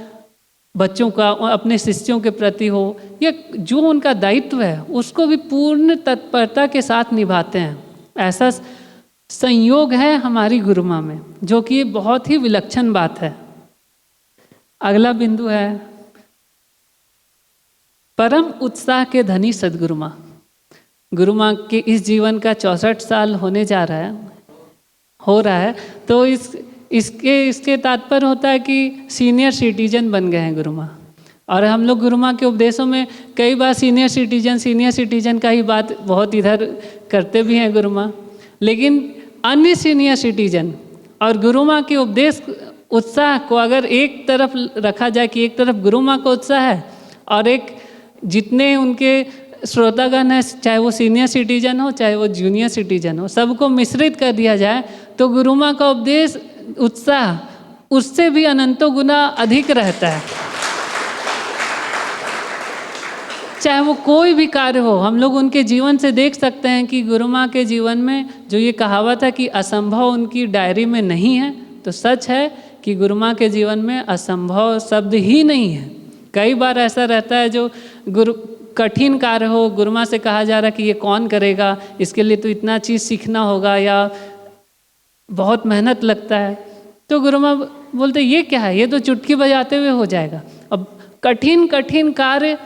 बच्चों का अपने शिष्यों के प्रति हो या जो उनका दायित्व है उसको भी पूर्ण तत्परता के साथ निभाते हैं। ऐसा संयोग है हमारी गुरु माँ में, जो कि बहुत ही विलक्षण बात है। अगला बिंदु है परम उत्साह के धनी सद्गुरु माँ। गुरु माँ के इस जीवन का 64 साल होने जा रहा है, हो रहा है, तो इसके तात्पर्य होता है कि सीनियर सिटीजन बन गए हैं गुरु माँ। और हम लोग गुरु माँ के उपदेशों में कई बार सीनियर सिटीजन का ही बात बहुत इधर करते भी हैं गुरु माँ, लेकिन अन्य सीनियर सिटीजन और गुरु माँ के उपदेश उत्साह को अगर एक तरफ रखा जाए कि एक तरफ गुरु माँ का उत्साह है और एक जितने उनके श्रोतागण हैं, चाहे वो सीनियर सिटीजन हो चाहे वो जूनियर सिटीजन हो, सबको मिश्रित कर दिया जाए तो गुरु माँ का उपदेश उत्साह उससे भी अनंतों गुना अधिक रहता है। चाहे वो कोई भी कार्य हो, हम लोग उनके जीवन से देख सकते हैं कि गुरु माँ के जीवन में जो ये कहावत है कि असंभव उनकी डायरी में नहीं है, तो सच है कि गुरु माँ के जीवन में असंभव शब्द ही नहीं है। कई बार ऐसा रहता है जो कठिन कार्य हो, गुरु माँ से कहा जा रहा है कि ये कौन करेगा, इसके लिए तो इतना चीज़ सीखना होगा या बहुत मेहनत लगता है, तो गुरु माँ बोलते ये क्या है, ये तो चुटकी बजाते हुए हो जाएगा। अब कठिन कार्य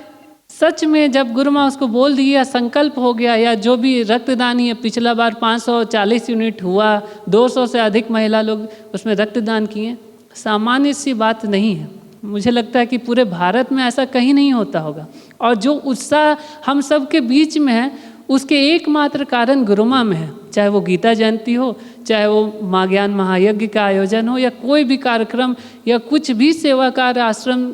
सच में जब गुरु माँ उसको बोल दी या संकल्प हो गया, या जो भी रक्तदान ही है, पिछला बार 540 यूनिट हुआ, 200 से अधिक महिला लोग उसमें रक्तदान किए, सामान्य सी बात नहीं है। मुझे लगता है कि पूरे भारत में ऐसा कहीं नहीं होता होगा। और जो उत्साह हम सब के बीच में है उसके एकमात्र कारण गुरु माँ में है। चाहे वो गीता जयंती हो, चाहे वो माँ ज्ञान महायज्ञ का आयोजन हो, या कोई भी कार्यक्रम या कुछ भी सेवा कार्य आश्रम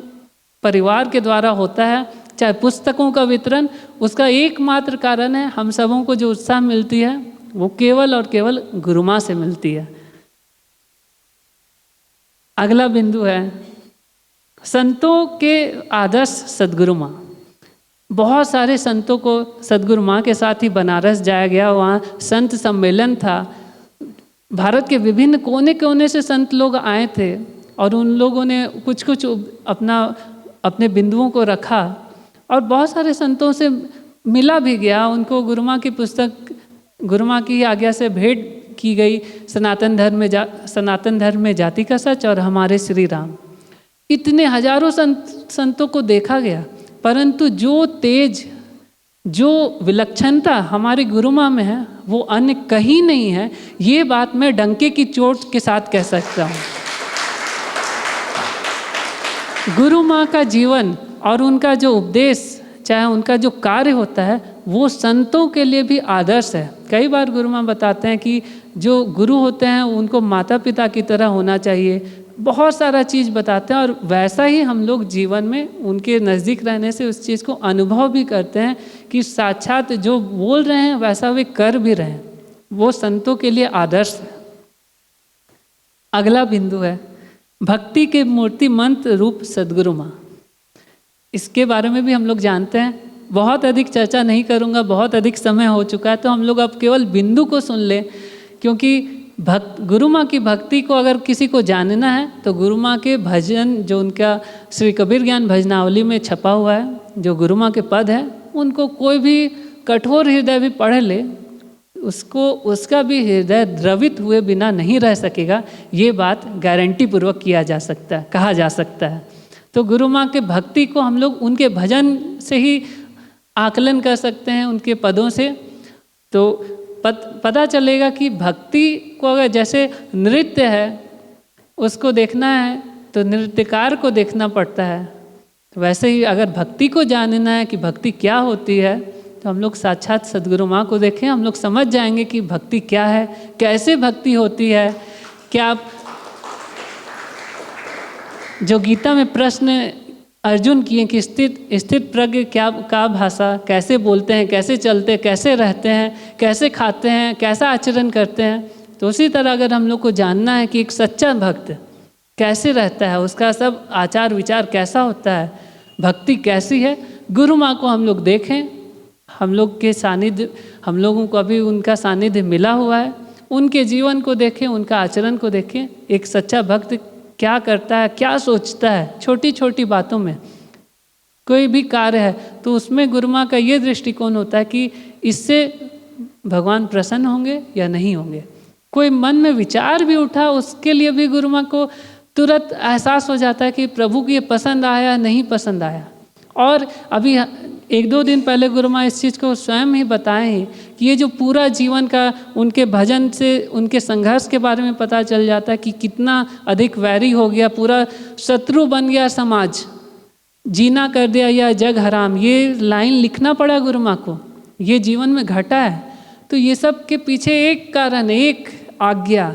परिवार के द्वारा होता है, चाहे पुस्तकों का वितरण, उसका एकमात्र कारण है हम सबों को जो उत्साह मिलती है वो केवल और केवल गुरु माँ से मिलती है। अगला बिंदु है संतों के आदर्श सदगुरु माँ। बहुत सारे संतों को सदगुरु माँ के साथ ही बनारस जाया गया, वहाँ संत सम्मेलन था। भारत के विभिन्न कोने कोने से संत लोग आए थे और उन लोगों ने कुछ अपने बिंदुओं को रखा और बहुत सारे संतों से मिला भी गया। उनको गुरु माँ की पुस्तक, गुरु माँ की आज्ञा से भेंट की गई, सनातन धर्म में जाति का सच और हमारे श्री राम। इतने हजारों संतों को देखा गया, परंतु जो तेज, जो विलक्षणता हमारे गुरु माँ में है वो अन्य कहीं नहीं है। ये बात मैं डंके की चोट के साथ कह सकता हूँ। गुरु माँ का जीवन और उनका जो उपदेश, चाहे उनका जो कार्य होता है, वो संतों के लिए भी आदर्श है। कई बार गुरु माँ बताते हैं कि जो गुरु होते हैं उनको माता पिता की तरह होना चाहिए, बहुत सारा चीज़ बताते हैं। और वैसा ही हम लोग जीवन में उनके नज़दीक रहने से उस चीज़ को अनुभव भी करते हैं कि साक्षात जो बोल रहे हैं वैसा वे कर भी रहे हैं। वो संतों के लिए आदर्श है। अगला बिंदु है भक्ति के मूर्ति मंत्र रूप सदगुरु माँ। इसके बारे में भी हम लोग जानते हैं, बहुत अधिक चर्चा नहीं करूँगा, बहुत अधिक समय हो चुका है, तो हम लोग अब केवल बिंदु को सुन लें। क्योंकि गुरु माँ की भक्ति को अगर किसी को जानना है तो गुरु माँ के भजन, जो उनका श्री कबीर ज्ञान भजनावली में छपा हुआ है, जो गुरु माँ के पद है, उनको कोई भी कठोर हृदय भी पढ़ ले, उसका भी हृदय द्रवित हुए बिना नहीं रह सकेगा। ये बात गारंटी पूर्वक कहा जा सकता है। तो गुरु माँ के भक्ति को हम लोग उनके भजन से ही आकलन कर सकते हैं, उनके पदों से। तो पता चलेगा कि भक्ति को अगर जैसे नृत्य है उसको देखना है तो नृत्यकार को देखना पड़ता है, तो वैसे ही अगर भक्ति को जानना है कि भक्ति क्या होती है तो हम लोग साक्षात सदगुरु माँ को देखें, हम लोग समझ जाएंगे कि भक्ति क्या है, कैसे भक्ति होती है। क्या जो गीता में प्रश्न अर्जुन किए कि स्थित प्रज्ञ क्या भाषा, कैसे बोलते हैं, कैसे चलते हैं, कैसे रहते हैं, कैसे खाते हैं, कैसा आचरण करते हैं, तो उसी तरह अगर हम लोग को जानना है कि एक सच्चा भक्त कैसे रहता है, उसका सब आचार विचार कैसा होता है, भक्ति कैसी है, गुरु माँ को हम लोग देखें, हम लोग के सानिध्य, हम लोगों को अभी उनका सानिध्य मिला हुआ है, उनके जीवन को देखें, उनका आचरण को देखें। एक सच्चा भक्त क्या करता है, क्या सोचता है, छोटी छोटी बातों में कोई भी कार्य है तो उसमें गुरु माँ का ये दृष्टिकोण होता है कि इससे भगवान प्रसन्न होंगे या नहीं होंगे। कोई मन में विचार भी उठा उसके लिए भी गुरु माँ को तुरंत एहसास हो जाता है कि प्रभु को ये पसंद आया नहीं पसंद आया। और अभी 1-2 दिन पहले गुरु माँ इस चीज़ को स्वयं ही बताए हैं कि ये जो पूरा जीवन का उनके भजन से उनके संघर्ष के बारे में पता चल जाता है कि कितना अधिक वैरी हो गया, पूरा शत्रु बन गया समाज। जीना कर दिया या जग हराम, ये लाइन लिखना पड़ा गुरु माँ को, ये जीवन में घटा है। तो ये सब के पीछे एक कारण, एक आज्ञा,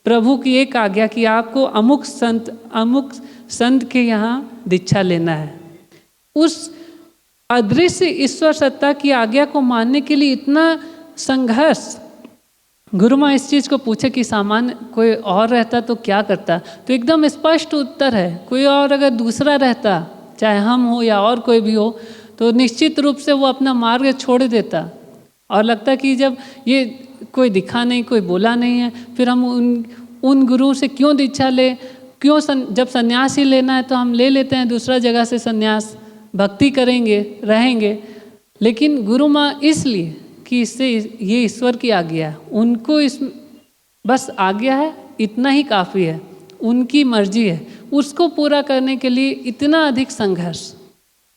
प्रभु की एक आज्ञा कि आपको अमुक संत के यहाँ दीक्षा लेना है। उस अदृश्य ईश्वर सत्ता की आज्ञा को मानने के लिए इतना संघर्ष। गुरु माँ इस चीज़ को पूछे कि सामान्य कोई और रहता तो क्या करता, तो एकदम स्पष्ट उत्तर है, कोई और अगर दूसरा रहता, चाहे हम हो या और कोई भी हो, तो निश्चित रूप से वो अपना मार्ग छोड़ देता। और लगता कि जब ये कोई दिखा नहीं, कोई बोला नहीं है, फिर हम उन गुरु से क्यों दीक्षा ले, क्यों जब सन्यास ही लेना है तो हम ले लेते हैं दूसरा जगह से सन्यास, भक्ति करेंगे, रहेंगे। लेकिन गुरु माँ इसलिए कि इससे ये ईश्वर की आज्ञा है, उनको इस बस आज्ञा है, इतना ही काफ़ी है, उनकी मर्जी है, उसको पूरा करने के लिए इतना अधिक संघर्ष,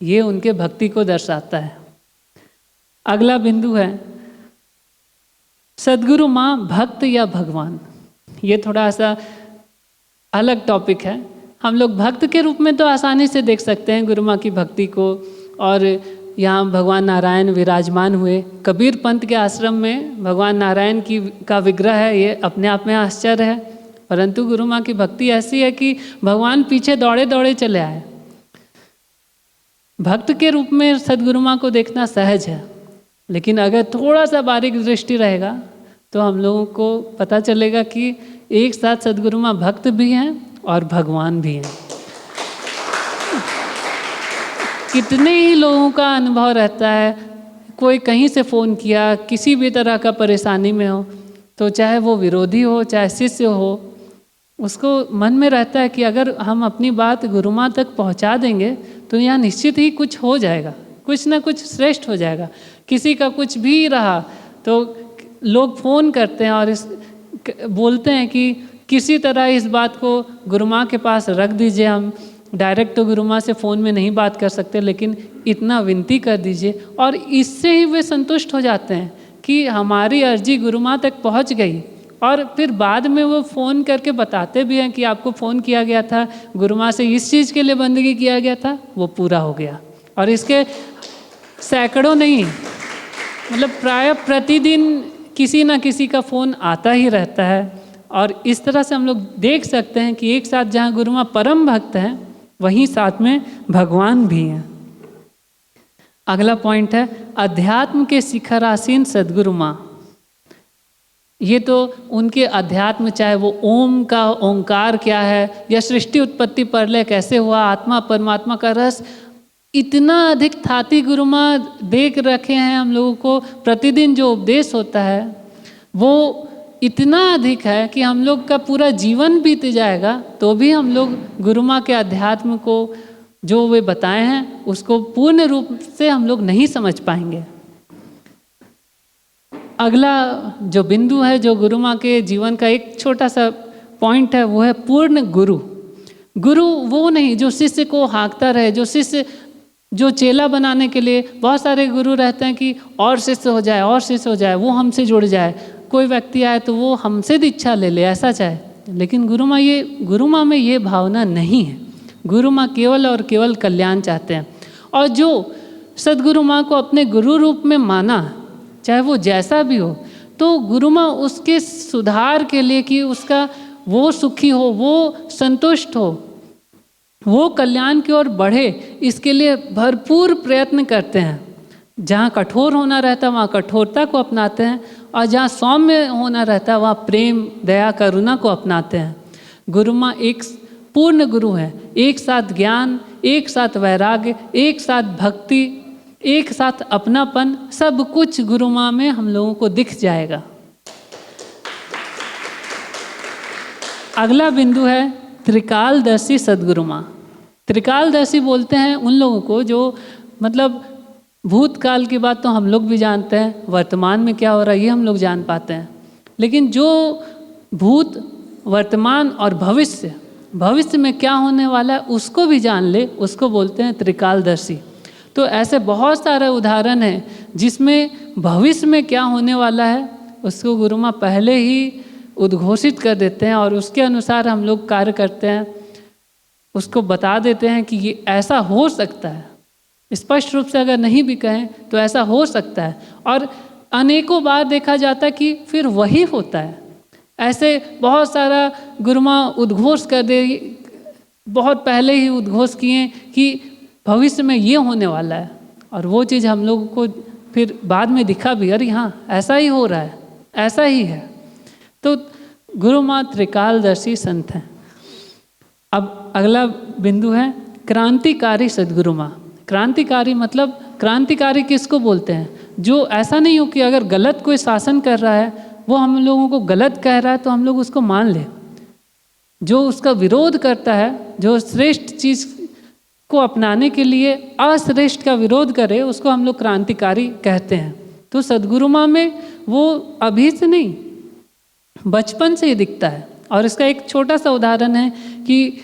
ये उनके भक्ति को दर्शाता है। अगला बिंदु है सद्गुरु माँ भक्त या भगवान। ये थोड़ा सा अलग टॉपिक है। हम लोग भक्त के रूप में तो आसानी से देख सकते हैं गुरु माँ की भक्ति को, और यहाँ भगवान नारायण विराजमान हुए। कबीर पंथ के आश्रम में भगवान नारायण का विग्रह है, ये अपने आप में आश्चर्य है। परंतु गुरु माँ की भक्ति ऐसी है कि भगवान पीछे दौड़े दौड़े चले आए। भक्त के रूप में सद्गुरु माँ को देखना सहज है, लेकिन अगर थोड़ा सा बारीक दृष्टि रहेगा तो हम लोगों को पता चलेगा कि एक साथ सद्गुरु माँ भक्त भी हैं और भगवान भी हैं। कितने ही लोगों का अनुभव रहता है, कोई कहीं से फ़ोन किया, किसी भी तरह का परेशानी में हो, तो चाहे वो विरोधी हो चाहे शिष्य हो, उसको मन में रहता है कि अगर हम अपनी बात गुरु माँ तक पहुँचा देंगे तो यहाँ निश्चित ही कुछ हो जाएगा, कुछ ना कुछ श्रेष्ठ हो जाएगा। किसी का कुछ भी रहा तो लोग फ़ोन करते हैं और बोलते हैं कि किसी तरह इस बात को गुरु माँ के पास रख दीजिए। हम डायरेक्ट तो गुरु माँ से फ़ोन में नहीं बात कर सकते, लेकिन इतना विनती कर दीजिए, और इससे ही वे संतुष्ट हो जाते हैं कि हमारी अर्जी गुरु माँ तक पहुँच गई। और फिर बाद में वो फ़ोन करके बताते भी हैं कि आपको फ़ोन किया गया था, गुरु माँ से इस चीज़ के लिए बंदगी किया गया था, वो पूरा हो गया। और इसके सैकड़ों नहीं, मतलब प्राय प्रतिदिन किसी ना किसी का फ़ोन आता ही रहता है। और इस तरह से हम लोग देख सकते हैं कि एक साथ जहाँ गुरु माँ परम भक्त हैं, वहीं साथ में भगवान भी हैं। अगला पॉइंट है अध्यात्म के शिखरासीन सद्गुरु माँ। ये तो उनके अध्यात्म, चाहे वो ओम का ओंकार क्या है, या सृष्टि उत्पत्ति प्रलय कैसे हुआ, आत्मा परमात्मा का रस, इतना अधिक थाती गुरु माँ देख रखे हैं हम लोगों को। प्रतिदिन जो उपदेश होता है वो इतना अधिक है कि हम लोग का पूरा जीवन बीत जाएगा तो भी हम लोग गुरु माँ के अध्यात्म को जो वे बताए हैं उसको पूर्ण रूप से हम लोग नहीं समझ पाएंगे। अगला जो बिंदु है, जो गुरु माँ के जीवन का एक छोटा सा पॉइंट है, वो है पूर्ण गुरु। गुरु वो नहीं जो शिष्य को हाँकता रहे, जो शिष्य जो चेला बनाने के लिए बहुत सारे गुरु रहते हैं कि और शिष्य हो जाए और शिष्य हो जाए, वो हमसे जुड़ जाए, कोई व्यक्ति आए तो वो हमसे दीक्षा ले ले, ऐसा चाहे। लेकिन गुरु माँ में ये भावना नहीं है। गुरु माँ केवल और केवल कल्याण चाहते हैं। और जो सद्गुरु माँ को अपने गुरु रूप में माना, चाहे वो जैसा भी हो, तो गुरु माँ उसके सुधार के लिए कि उसका वो सुखी हो, वो संतुष्ट हो, वो कल्याण की ओर बढ़े, इसके लिए भरपूर प्रयत्न करते हैं। जहाँ कठोर होना रहता है वहाँ कठोरता को अपनाते हैं, और जहाँ सौम्य होना रहता है वहाँ प्रेम दया करुणा को अपनाते हैं। गुरु माँ एक पूर्ण गुरु है, एक साथ ज्ञान, एक साथ वैराग्य, एक साथ भक्ति, एक साथ अपनापन, सब कुछ गुरु माँ में हम लोगों को दिख जाएगा। अगला बिंदु है त्रिकालदर्शी सद्गुरु माँ। त्रिकालदर्शी बोलते हैं उन लोगों को जो मतलब भूतकाल की बात तो हम लोग भी जानते हैं, वर्तमान में क्या हो रहा है ये हम लोग जान पाते हैं, लेकिन जो भूत, वर्तमान और भविष्य में क्या होने वाला है उसको भी जान ले, उसको बोलते हैं त्रिकालदर्शी। तो ऐसे बहुत सारे उदाहरण हैं जिसमें भविष्य में क्या होने वाला है उसको गुरु माँ पहले ही उद्घोषित कर देते हैं और उसके अनुसार हम लोग कार्य करते हैं। उसको बता देते हैं कि ये ऐसा हो सकता है। स्पष्ट रूप से अगर नहीं भी कहें तो ऐसा हो सकता है, और अनेकों बार देखा जाता है कि फिर वही होता है। ऐसे बहुत सारा गुरुमा उद्घोष कर दे, बहुत पहले ही उद्घोष किए कि भविष्य में ये होने वाला है, और वो चीज़ हम लोगों को फिर बाद में दिखा भी, अरे हाँ ऐसा ही हो रहा है, ऐसा ही है। तो गुरुमा त्रिकालदर्शी संत हैं। अब अगला बिंदु है क्रांतिकारी सद्गुरुमा। क्रांतिकारी मतलब, क्रांतिकारी किसको बोलते हैं? जो ऐसा नहीं हो कि अगर गलत कोई शासन कर रहा है, वो हम लोगों को गलत कह रहा है तो हम लोग उसको मान लें। जो उसका विरोध करता है, जो श्रेष्ठ चीज़ को अपनाने के लिए अश्रेष्ठ का विरोध करे, उसको हम लोग क्रांतिकारी कहते हैं। तो सद्गुरुमा में वो अभी से नहीं, बचपन से ही दिखता है। और इसका एक छोटा सा उदाहरण है कि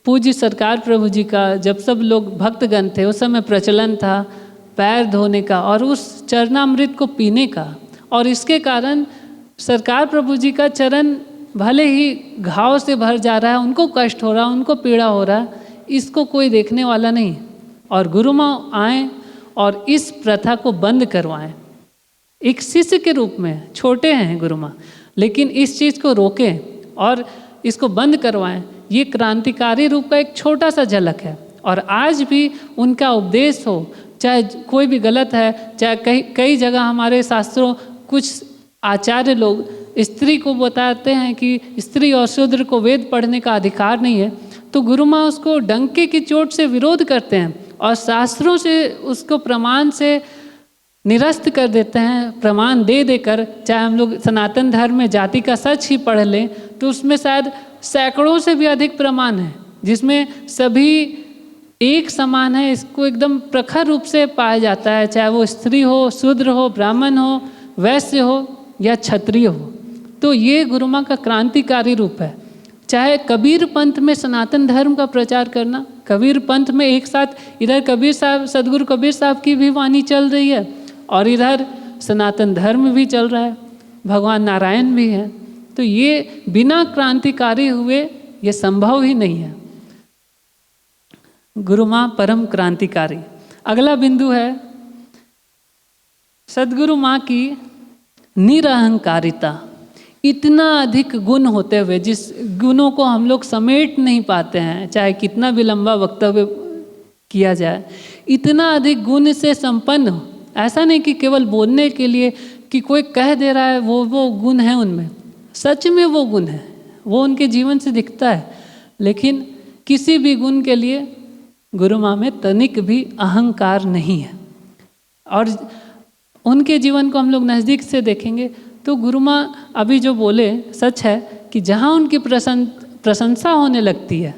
पूज्य सरकार प्रभु जी का जब सब लोग भक्तगण थे, उस समय प्रचलन था पैर धोने का और उस चरणामृत को पीने का, और इसके कारण सरकार प्रभु जी का चरण भले ही घाव से भर जा रहा है, उनको कष्ट हो रहा है, उनको पीड़ा हो रहा है, इसको कोई देखने वाला नहीं। और गुरुमा आए और इस प्रथा को बंद करवाएं। एक शिष्य के रूप में छोटे हैं गुरुमा, लेकिन इस चीज़ को रोकें और इसको बंद करवाएं। ये क्रांतिकारी रूप का एक छोटा सा झलक है। और आज भी उनका उपदेश हो, चाहे कोई भी गलत है, चाहे कई जगह हमारे शास्त्रों कुछ आचार्य लोग स्त्री को बताते हैं कि स्त्री और शूद्र को वेद पढ़ने का अधिकार नहीं है, तो गुरुमा उसको डंके की चोट से विरोध करते हैं और शास्त्रों से उसको प्रमाण से निरस्त कर देते हैं, प्रमाण दे देकर। चाहे हम लोग सनातन धर्म में जाति का सच ही पढ़ लें तो उसमें शायद सैकड़ों से भी अधिक प्रमाण है, जिसमें सभी एक समान है, इसको एकदम प्रखर रूप से पाया जाता है, चाहे वो स्त्री हो, शूद्र हो, ब्राह्मण हो, वैश्य हो या क्षत्रिय हो। तो ये गुरुमा का क्रांतिकारी रूप है। चाहे कबीर पंथ में सनातन धर्म का प्रचार करना, कबीर पंथ में एक साथ इधर कबीर साहब, सदगुरु कबीर साहब की भी वाणी चल रही है और इधर सनातन धर्म भी चल रहा है, भगवान नारायण भी है। तो ये बिना क्रांतिकारी हुए ये संभव ही नहीं है। गुरुमा परम क्रांतिकारी। अगला बिंदु है सदगुरु माँ की निरहंकारिता। इतना अधिक गुण होते हुए जिस गुणों को हम लोग समेट नहीं पाते हैं, चाहे कितना भी लंबा वक्तव्य किया जाए, इतना अधिक गुण से संपन्न हो। ऐसा नहीं कि केवल बोलने के लिए कि कोई कह दे रहा है वो गुण है उनमें, सच में वो गुण है, वो उनके जीवन से दिखता है। लेकिन किसी भी गुण के लिए गुरु माँ में तनिक भी अहंकार नहीं है। और उनके जीवन को हम लोग नज़दीक से देखेंगे तो गुरु माँ अभी जो बोले सच है कि जहाँ उनकी प्रशंसा होने लगती है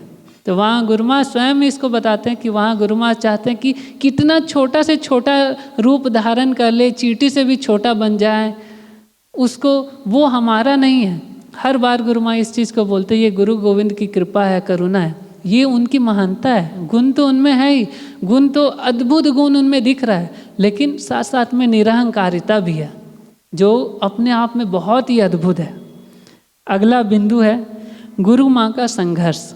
तो वहाँ गुरु माँ स्वयं इसको बताते हैं कि वहाँ गुरु माँ चाहते हैं कि कितना छोटा से छोटा रूप धारण कर ले, चींटी से भी छोटा बन जाए, उसको वो हमारा नहीं है। हर बार गुरु माँ इस चीज़ को बोलते हैं, ये गुरु गोविंद की कृपा है, करुणा है, ये उनकी महानता है। गुण तो उनमें है ही, गुण तो अद्भुत गुण उनमें दिख रहा है, लेकिन साथ साथ में निरहंकारिता भी है जो अपने आप में बहुत ही अद्भुत है। अगला बिंदु है गुरु माँ का संघर्ष।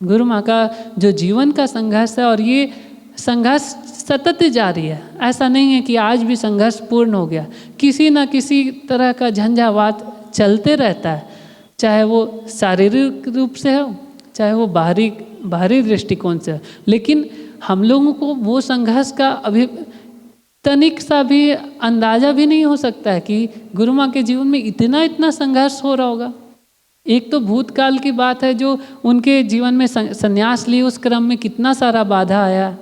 गुरु माँ का जो जीवन का संघर्ष है, और ये संघर्ष सतत जारी है। ऐसा नहीं है कि आज भी संघर्ष पूर्ण हो गया, किसी न किसी तरह का झंझावात चलते रहता है, चाहे वो शारीरिक रूप से हो, चाहे वो बाहरी दृष्टिकोण से हो। लेकिन हम लोगों को वो संघर्ष का अभी तनिक सा भी अंदाज़ा भी नहीं हो सकता है कि गुरु माँ के जीवन में इतना संघर्ष हो रहा होगा। एक तो भूतकाल की बात है, जो उनके जीवन में संन्यास ली, उस क्रम में कितना सारा बाधा आया,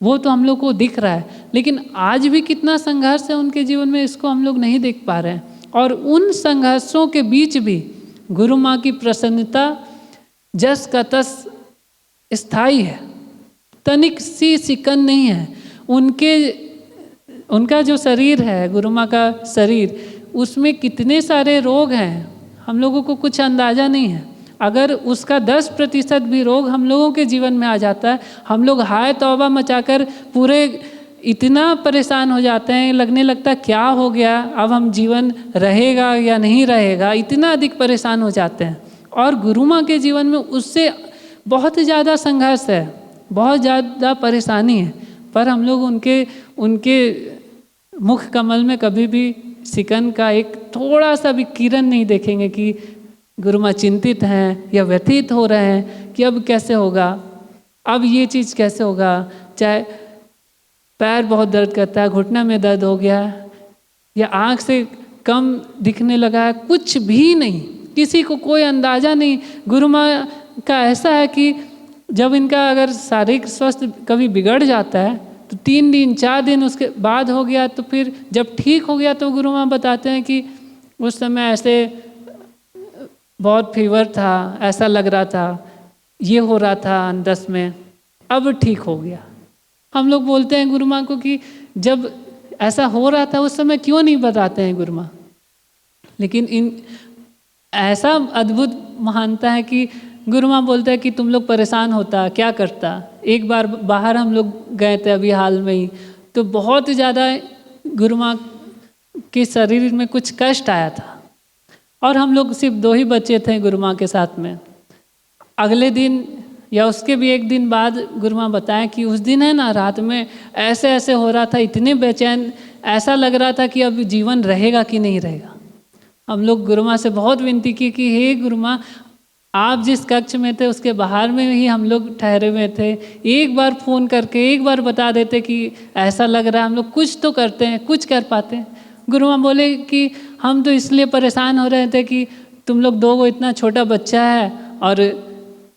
वो तो हम लोग को दिख रहा है। लेकिन आज भी कितना संघर्ष है उनके जीवन में, इसको हम लोग नहीं देख पा रहे हैं। और उन संघर्षों के बीच भी गुरु माँ की प्रसन्नता जस का तस स्थायी है, तनिक सी सिकन नहीं है। उनका जो शरीर है, गुरु माँ का शरीर, उसमें कितने सारे रोग हैं, हम लोगों को कुछ अंदाज़ा नहीं है। अगर उसका 10% भी रोग हम लोगों के जीवन में आ जाता है, हम लोग हाय तौबा मचाकर पूरे इतना परेशान हो जाते हैं, लगने लगता है क्या हो गया, अब हम जीवन रहेगा या नहीं रहेगा, इतना अधिक परेशान हो जाते हैं। और गुरु माँ के जीवन में उससे बहुत ज़्यादा संघर्ष है, बहुत ज़्यादा परेशानी है, पर हम लोग उनके मुख कमल में कभी भी सिकन का एक थोड़ा सा भी किरण नहीं देखेंगे कि गुरु माँ चिंतित हैं या व्यथित हो रहे हैं कि अब कैसे होगा, अब ये चीज़ कैसे होगा। चाहे पैर बहुत दर्द करता है, घुटना में दर्द हो गया या आँख से कम दिखने लगा है, कुछ भी नहीं, किसी को कोई अंदाज़ा नहीं। गुरु माँ का ऐसा है कि जब इनका अगर शारीरिक स्वास्थ्य कभी बिगड़ जाता है तो 3 दिन 4 दिन उसके बाद हो गया, तो फिर जब ठीक हो गया तो गुरु माँ बताते हैं कि उस समय ऐसे बहुत फीवर था, ऐसा लग रहा था, ये हो रहा था अंदर में, अब ठीक हो गया। हम लोग बोलते हैं गुरु माँ को कि जब ऐसा हो रहा था उस समय क्यों नहीं बताते हैं गुरु माँ। लेकिन इन ऐसा अद्भुत महानता है कि गुरु माँ बोलते हैं कि तुम लोग परेशान होता, क्या करता। एक बार बाहर हम लोग गए थे अभी हाल में ही, तो बहुत ज़्यादा गुरु माँ के शरीर में कुछ कष्ट आया था और हम लोग सिर्फ 2 ही बच्चे थे गुरु माँ के साथ में। अगले दिन या उसके भी एक दिन बाद गुरु माँ बताएं कि उस दिन है ना, रात में ऐसे ऐसे हो रहा था, इतने बेचैन, ऐसा लग रहा था कि अब जीवन रहेगा कि नहीं रहेगा। हम लोग गुरु माँ से बहुत विनती की कि हे गुरु माँ, आप जिस कक्ष में थे उसके बाहर में ही हम लोग ठहरे हुए थे, एक बार फ़ोन करके एक बार बता देते कि ऐसा लग रहा है, हम लोग कुछ तो करते हैं, कुछ कर पाते हैं। गुरु माँ बोले कि हम तो इसलिए परेशान हो रहे थे कि तुम लोग 2 इतना छोटा बच्चा है और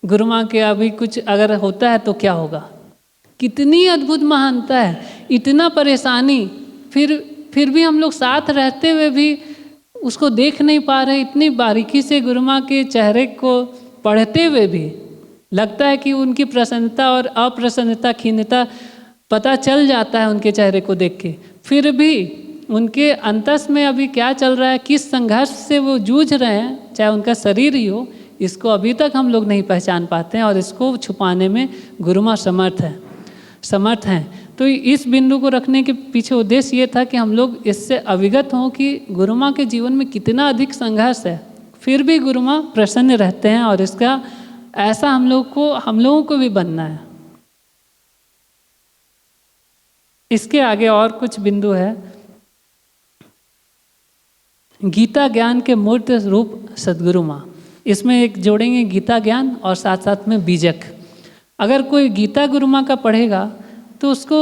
गुरु माँ के अभी कुछ अगर होता है तो क्या होगा। कितनी अद्भुत महानता है, इतना परेशानी, फिर भी हम लोग साथ रहते हुए भी उसको देख नहीं पा रहे। इतनी बारीकी से गुरु माँ के चेहरे को पढ़ते हुए भी लगता है कि उनकी प्रसन्नता और अप्रसन्नता, खिन्नता पता चल जाता है उनके चेहरे को देख के। फिर भी उनके अंतस में अभी क्या चल रहा है, किस संघर्ष से वो जूझ रहे हैं, चाहे उनका शरीर ही हो, इसको अभी तक हम लोग नहीं पहचान पाते हैं और इसको छुपाने में गुरु माँ समर्थ हैं। तो इस बिंदु को रखने के पीछे उद्देश्य ये था कि हम लोग इससे अवगत हों कि गुरु माँ के जीवन में कितना अधिक संघर्ष है, फिर भी गुरु माँ प्रसन्न रहते हैं और इसका ऐसा हम लोगों को भी बनना है। इसके आगे और कुछ बिंदु है। गीता ज्ञान के मूर्त रूप सद्गुरु माँ, इसमें एक जोड़ेंगे गीता ज्ञान और साथ साथ में बीजक। अगर कोई गीता गुरु माँ का पढ़ेगा तो उसको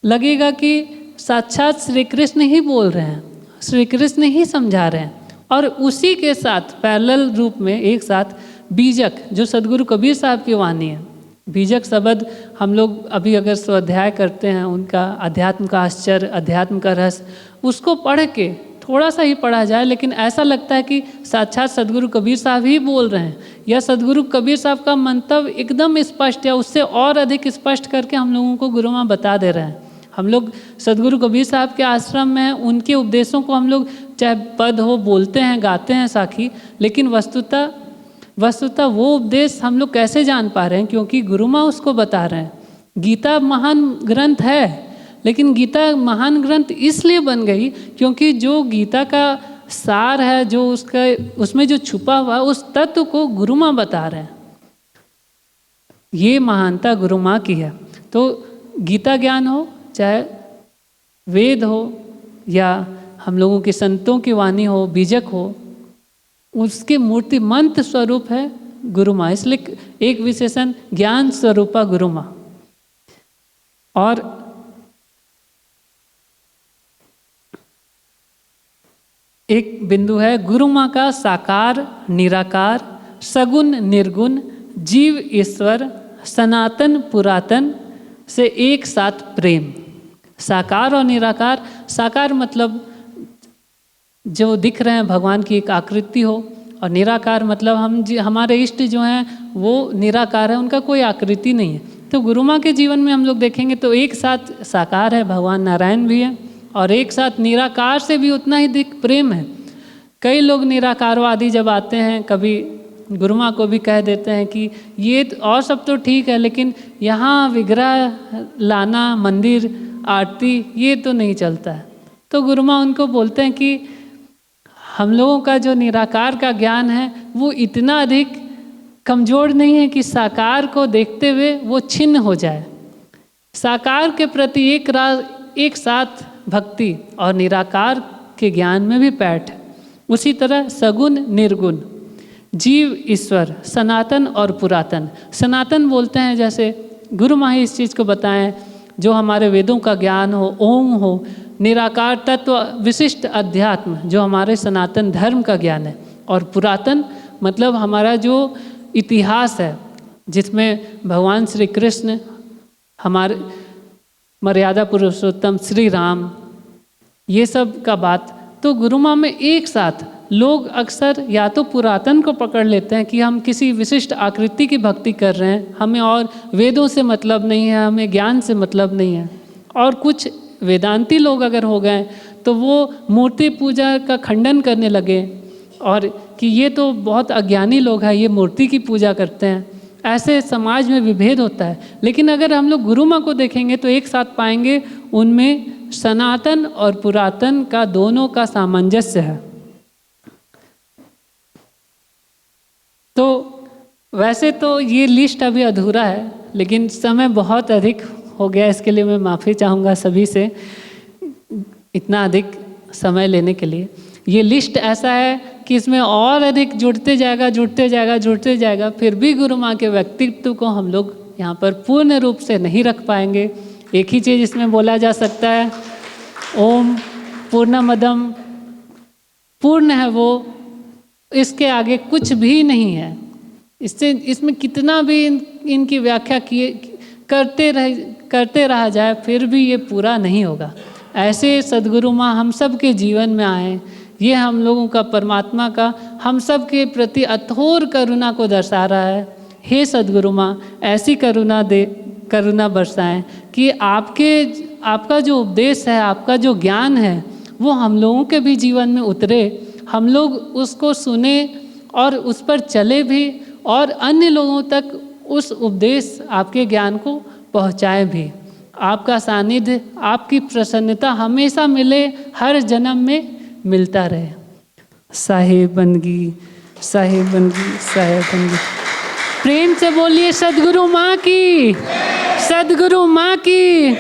लगेगा कि साक्षात श्री कृष्ण ही बोल रहे हैं, श्री कृष्ण ही समझा रहे हैं, और उसी के साथ पैरेलल रूप में एक साथ बीजक जो सद्गुरु कबीर साहब की वाणी है। बीजक शब्द हम लोग अभी अगर स्वाध्याय करते हैं उनका, अध्यात्म का आश्चर्य, अध्यात्म का रस, उसको पढ़ के थोड़ा सा ही पढ़ा जाए लेकिन ऐसा लगता है कि साक्षात सद्गुरु कबीर साहब ही बोल रहे हैं, या सद्गुरु कबीर साहब का मंतव्य एकदम स्पष्ट या उससे और अधिक स्पष्ट करके हम लोगों को गुरु माँ बता दे रहे हैं। हम लोग सद्गुरु कबीर साहब के आश्रम में हैं, उनके उपदेशों को हम लोग चाहे पद हो बोलते हैं, गाते हैं साखी, लेकिन वस्तुतः वो उपदेश हम लोग कैसे जान पा रहे हैं, क्योंकि गुरु माँ उसको बता रहे हैं। गीता महान ग्रंथ है, लेकिन गीता महान ग्रंथ इसलिए बन गई क्योंकि जो गीता का सार है, जो उसमें जो छुपा हुआ उस तत्व को गुरु माँ बता रहे हैं। ये महानता गुरु माँ की है। तो गीता ज्ञान हो, चाहे वेद हो, या हम लोगों के संतों की वाणी हो, बीजक हो, उसके मूर्ति मंत्र स्वरूप है गुरु माँ, इसलिए एक विशेषण ज्ञान स्वरूपा गुरु माँ। और एक बिंदु है गुरु माँ का साकार निराकार, सगुण निर्गुण, जीव ईश्वर, सनातन पुरातन से एक साथ प्रेम। साकार और निराकार, साकार मतलब जो दिख रहे हैं भगवान की एक आकृति हो, और निराकार मतलब हमारे इष्ट जो हैं वो निराकार है, उनका कोई आकृति नहीं है। तो गुरु माँ के जीवन में हम लोग देखेंगे तो एक साथ साकार है, भगवान नारायण भी है, और एक साथ निराकार से भी उतना ही दिख प्रेम है। कई लोग निराकारवादी जब आते हैं, कभी गुरु माँ को भी कह देते हैं कि ये और सब तो ठीक है, लेकिन यहाँ विग्रह लाना, मंदिर, आरती, ये तो नहीं चलता है। तो गुरु माँ उनको बोलते हैं कि हम लोगों का जो निराकार का ज्ञान है वो इतना अधिक कमज़ोर नहीं है कि साकार को देखते हुए वो छिन्न हो जाए। साकार के प्रति एक साथ भक्ति और निराकार के ज्ञान में भी पैठ है। उसी तरह सगुण निर्गुण, जीव ईश्वर, सनातन और पुरातन। सनातन बोलते हैं, जैसे गुरु माही इस चीज़ को बताएं, जो हमारे वेदों का ज्ञान हो, ओम हो, निराकार तत्व, विशिष्ट अध्यात्म, जो हमारे सनातन धर्म का ज्ञान है। और पुरातन मतलब हमारा जो इतिहास है, जिसमें भगवान श्री कृष्ण, हमारे मर्यादा पुरुषोत्तम श्री राम, ये सब का बात। तो गुरु माँ में एक साथ लोग अक्सर या तो पुरातन को पकड़ लेते हैं कि हम किसी विशिष्ट आकृति की भक्ति कर रहे हैं, हमें और वेदों से मतलब नहीं है, हमें ज्ञान से मतलब नहीं है। और कुछ वेदांती लोग अगर हो गए तो वो मूर्ति पूजा का खंडन करने लगे और कि ये तो बहुत अज्ञानी लोग हैं, ये मूर्ति की पूजा करते हैं। ऐसे समाज में विभेद होता है। लेकिन अगर हम लोग गुरु माँ को देखेंगे तो एक साथ पाएंगे उनमें सनातन और पुरातन का दोनों का सामंजस्य है। तो वैसे तो ये लिस्ट अभी अधूरा है, लेकिन समय बहुत अधिक हो गया, इसके लिए मैं माफ़ी चाहूँगा सभी से इतना अधिक समय लेने के लिए। ये लिस्ट ऐसा है कि इसमें और अधिक जुड़ते जाएगा, फिर भी गुरु माँ के व्यक्तित्व को हम लोग यहाँ पर पूर्ण रूप से नहीं रख पाएंगे। एक ही चीज़ इसमें बोला जा सकता है, ओम पूर्णमदम, पूर्ण है वो, इसके आगे कुछ भी नहीं है। इसमें कितना भी इनकी व्याख्या करते रहा जाए फिर भी ये पूरा नहीं होगा। ऐसे सद्गुरु माँ हम सब के जीवन में आए, ये हम लोगों का परमात्मा का हम सब के प्रति अथोर करुणा को दर्शा रहा है। हे सद्गुरु माँ, ऐसी करुणा बरसाएं कि आपका जो उपदेश है, आपका जो ज्ञान है, वो हम लोगों के भी जीवन में उतरे, हम लोग उसको सुने और उस पर चले भी, और अन्य लोगों तक उस उपदेश आपके ज्ञान को पहुँचाए भी। आपका सानिध्य, आपकी प्रसन्नता हमेशा मिले, हर जन्म में मिलता रहे। साहिब बनगी, साहिब बनगी, साहिब बनगी। प्रेम से बोलिए सद्गुरु माँ की, सद्गुरु माँ की।